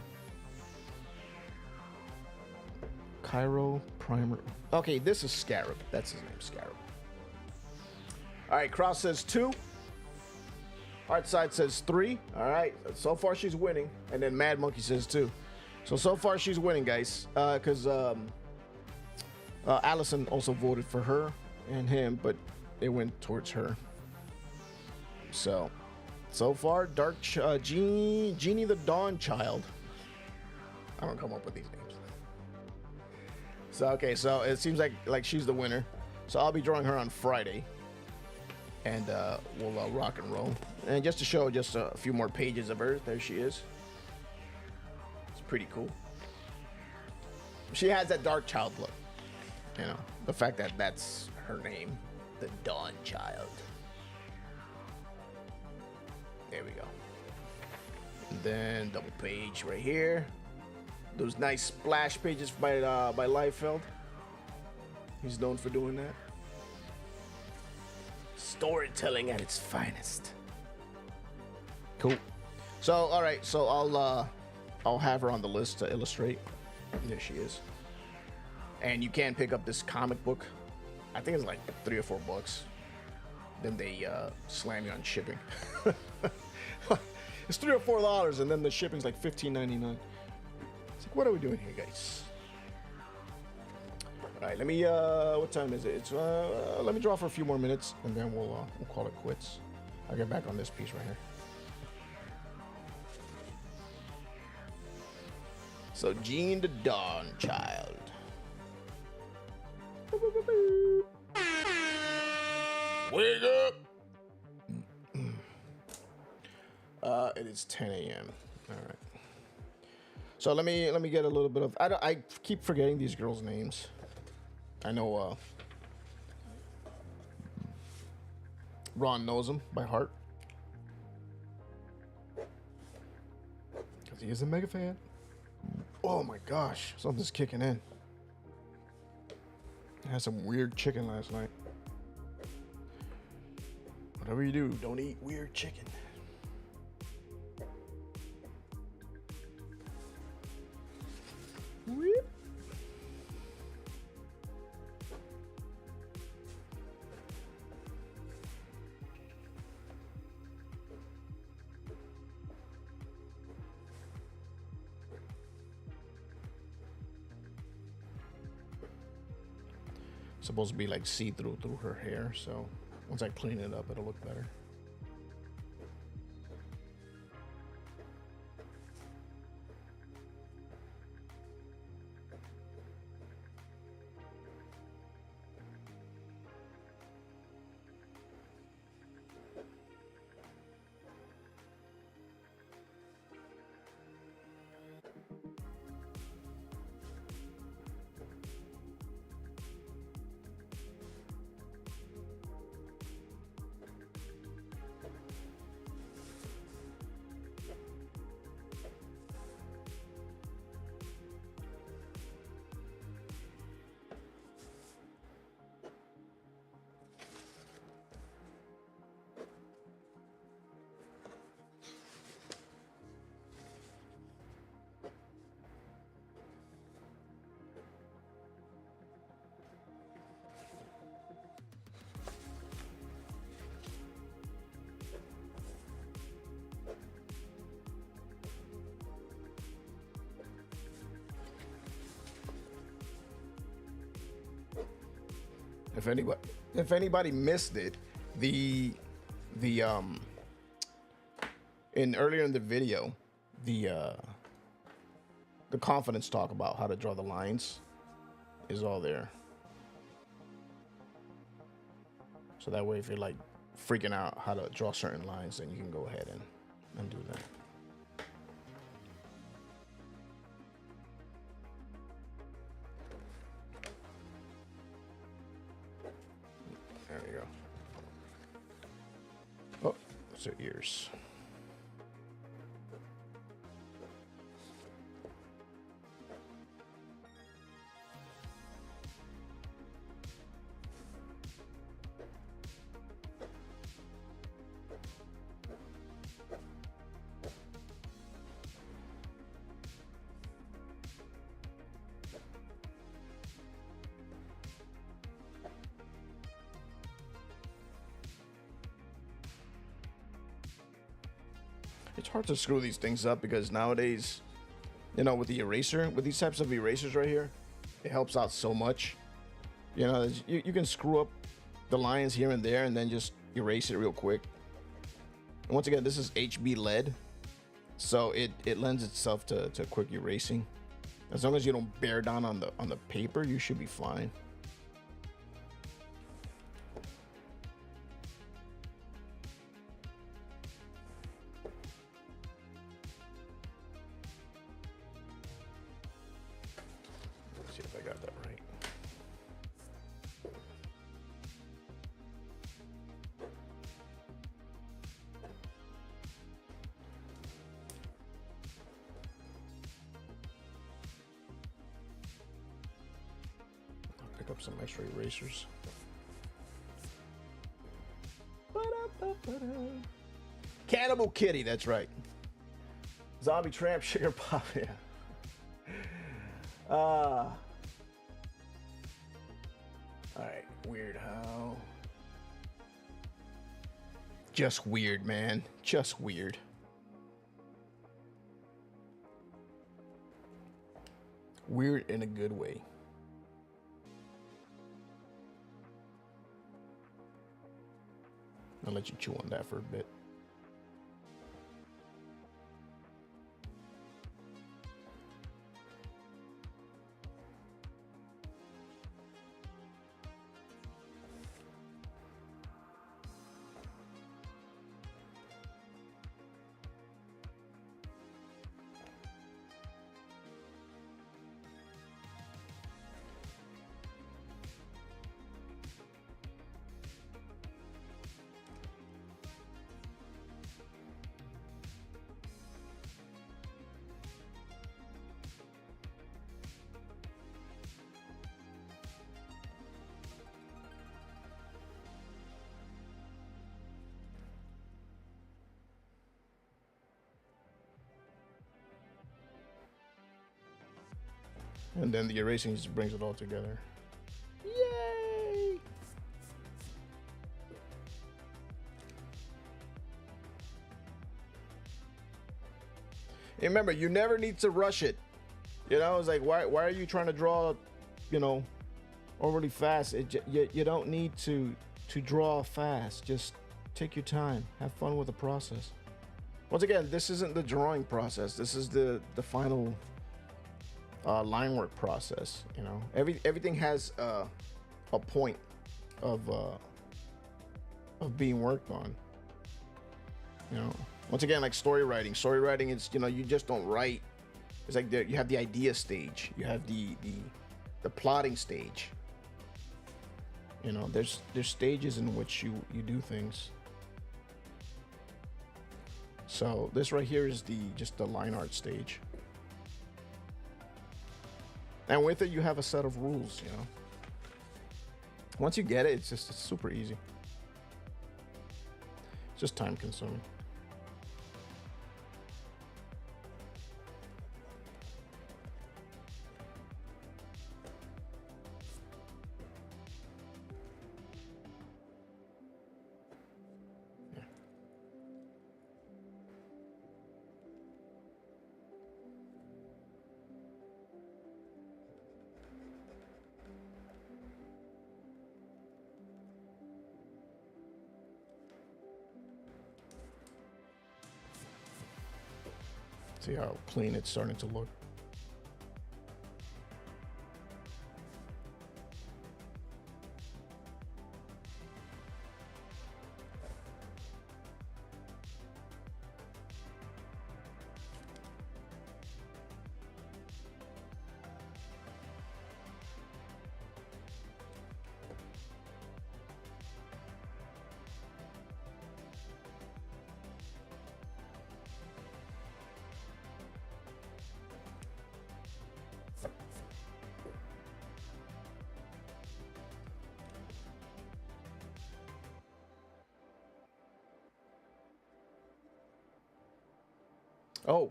Cairo Primer. Okay, this is Scarab. That's his name, Scarab. All right, Cross says 2. Heartside says 3. All right, so far she's winning. And then Mad Monkey says 2. So far she's winning, guys. Because Allison also voted for her and him, but it went towards her. So far, Genie the Dawn Child. I don't come up with these names. So okay, so it seems like she's the winner. So I'll be drawing her on Friday, and we'll rock and roll. And just to show just a few more pages of her, there she is. It's pretty cool. She has that Dark Child look. You know, the fact that that's her name, the Dawn Child. There we go. And then double page right here. Those nice splash pages by Liefeld. He's known for doing that. Storytelling at its finest. Cool. So all right, so I'll have her on the list to illustrate. There she is. And you can pick up this comic book. I think it's like $3 or $4. Then they slam you on shipping. It's $3 or $4, and then the shipping's like $15.99. It's like, what are we doing here, guys? All right, let me. What time is it? It's let me draw for a few more minutes, and then we'll call it quits. I'll get back on this piece right here. So Gene the Dawn Child. Wake up! It is 10 a.m. All right. So let me get a little bit of. I keep forgetting these girls' names. I know Ron knows them by heart because he is a mega fan. Oh my gosh, something's kicking in. I had some weird chicken last night. Whatever you do, don't eat weird chicken. Whoop. Supposed to be like see-through through her hair, so once I clean it up, it'll look better. If anybody missed it, the in earlier in the video, the confidence talk about how to draw the lines is all there. So that way, if you're like freaking out how to draw certain lines, then you can go ahead and do that. There we go. Oh, those are ears. it's hard to screw these things up because nowadays, you know, with the eraser, with these types of erasers right here, it helps out so much. You know, you can screw up the lines here and there and then just erase it real quick. And once again, this is HB lead, so it lends itself to quick erasing. As long as you don't bear down on the paper, you should be fine. Let's see if I got that right. Pick up some extra erasers. Cannibal Kitty, that's right. Zombie Tramp, Sugar Pop, yeah. All right, Weird How. Just weird, man. Just weird. Weird in a good way. I'll let you chew on that for a bit. And then the erasing just brings it all together. Yay! And remember, you never need to rush it. You know, it's like, why are you trying to draw, you know, overly fast? You don't need to draw fast. Just take your time. Have fun with the process. Once again, this isn't the drawing process. This is the final line work process. You know, everything has a point of being worked on. You know, once again, like story writing. Story writing is, you know, you just don't write. It's like you have the idea stage, you have the plotting stage. You know, there's stages in which you do things. So this right here is just the line art stage. And with it, you have a set of rules, you know. Once you get it, it's super easy. It's just time consuming. See how clean it's starting to look. Oh,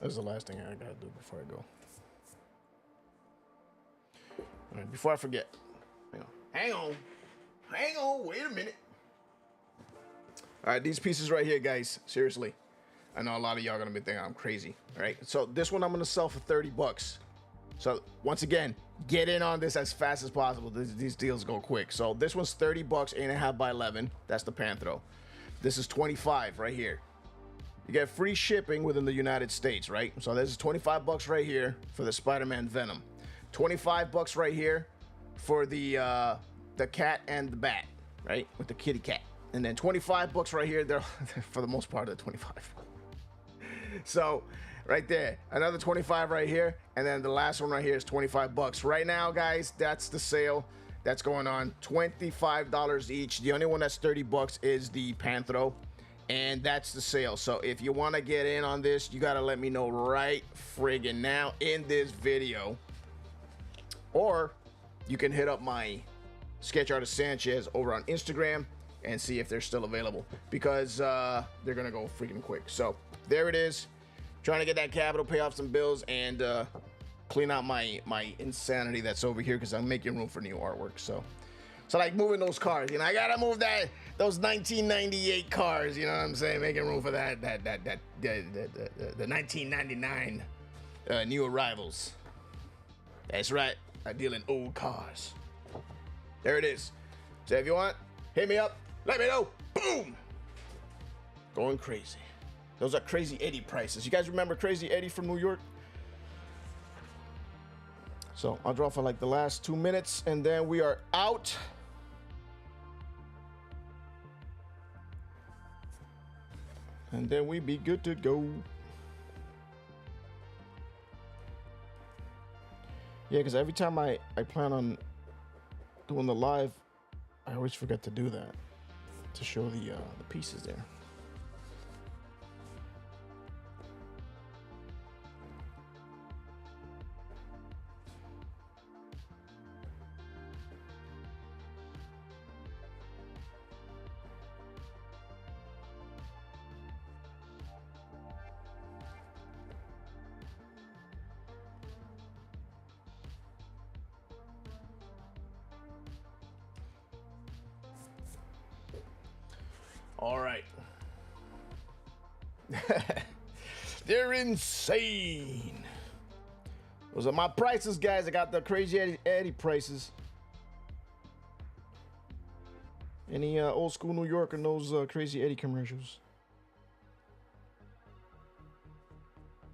that's the last thing I gotta do before I go. All right, before I forget, hang on, wait a minute. All right, these pieces right here, guys. Seriously, I know a lot of y'all gonna be thinking I'm crazy. All right, so this one I'm gonna sell for 30 bucks. So once again, get in on this as fast as possible. These deals go quick. So this one's 30 bucks, 8.5 by 11. That's the Panthro. This is 25 right here. You get free shipping within the United States, right? So this is 25 bucks right here for the Spider-Man Venom. 25 bucks right here for the cat and the bat, right? With the kitty cat. And then 25 bucks right here. They're for the most part, they're 25. So right there, another 25 right here, and then the last one right here is 25 bucks. Right now, guys, that's the sale that's going on. $25 each. The only one that's 30 bucks is the Panthro, and that's the sale. So if you want to get in on this, you got to let me know right friggin' now in this video. Or you can hit up my Sketch Artist Sanchez over on Instagram and see if they're still available, because they're going to go freaking quick. So there it is. Trying to get that capital, pay off some bills, and clean out my insanity that's over here, because I'm making room for new artwork. So like moving those cars, you know, I gotta move those 1998 cars, you know what I'm saying? Making room for the 1999 new arrivals. That's right, I deal in old cars. There it is. So if you want, hit me up, let me know. Boom! Going crazy. Those are Crazy Eddie prices. You guys remember Crazy Eddie from New York? So I'll draw for like the last 2 minutes, and then we are out. And then we be good to go. Yeah, because every time I plan on doing the live, I always forget to do that, to show the pieces there. All right. They're insane. Those are my prices, guys. I got the Crazy Eddie prices. Any old school New Yorker knows Crazy Eddie commercials?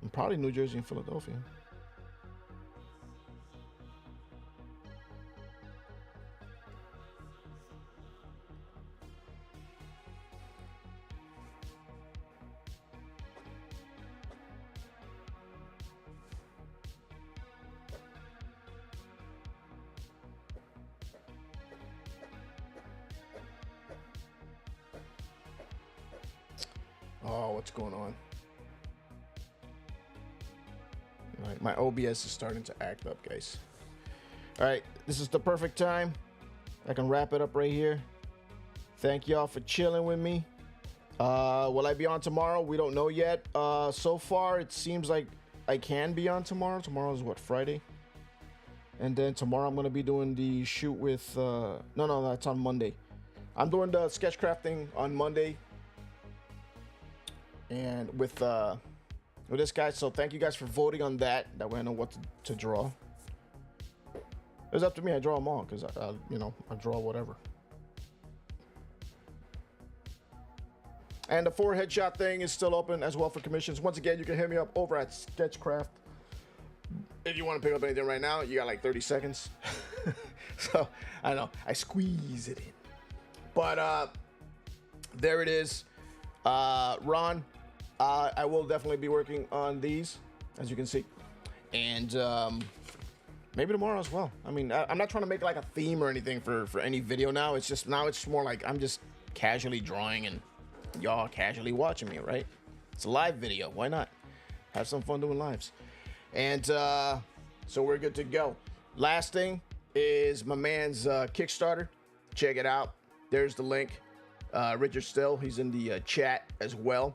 And probably New Jersey and Philadelphia. Oh, what's going on? All right, my OBS is starting to act up, guys. All right, this is the perfect time. I can wrap it up right here. Thank y'all for chilling with me. Will I be on tomorrow? We don't know yet. So far, it seems like I can be on tomorrow. Tomorrow is what, Friday? And then tomorrow I'm going to be doing the shoot with... No, that's on Monday. I'm doing the sketch crafting on Monday. And with this guy, so thank you guys for voting on that. That way I know what to draw. It's up to me. I draw them all because I draw whatever. And the 4 headshot thing is still open as well for commissions. Once again, you can hit me up over at Sketchcraft. If you want to pick up anything right now, you got like 30 seconds. So I know I squeeze it in, but there it is. Ron, I will definitely be working on these, as you can see, and maybe tomorrow as well. I mean, I'm not trying to make like a theme or anything for any video now. It's just more like I'm just casually drawing and y'all casually watching me, right? It's a live video. Why not? Have some fun doing lives. And so we're good to go. Last thing is my man's Kickstarter. Check it out. There's the link. Richard Still, he's in the chat as well.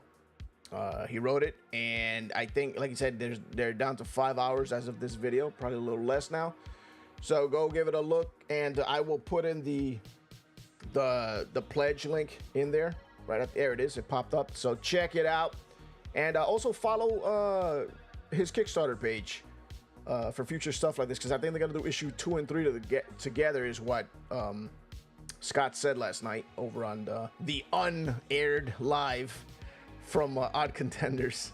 He wrote it, and I think, like he said, they're down to 5 hours as of this video, probably a little less now. So go give it a look, and I will put in the pledge link in there right up there. It is. It popped up. So check it out. And also follow his Kickstarter page for future stuff like this, because I think they're going to do issue 2 and 3 together is what Scott said last night over on the unaired live from Odd Contenders.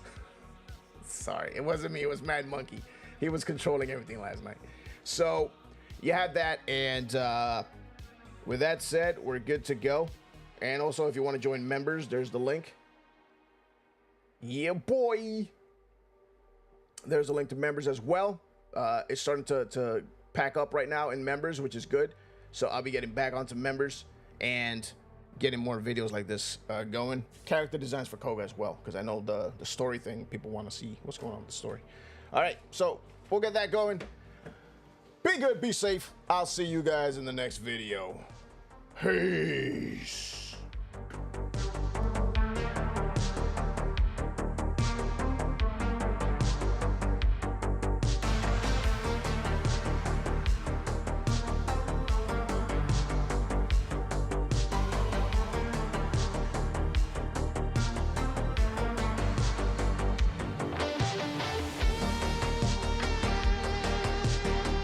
Sorry, it wasn't me. It was Mad Monkey. He was controlling everything last night. So you have that, and with that said, we're good to go. And also, if you want to join members, there's the link. Yeah, boy. There's a link to members as well. It's starting to pack up right now in members, which is good. So I'll be getting back onto members and getting more videos like this going. Character designs for Koga as well, because I know the story thing, people want to see what's going on with the story. All right, so we'll get that going. Be good, be safe. I'll see you guys in the next video. Peace.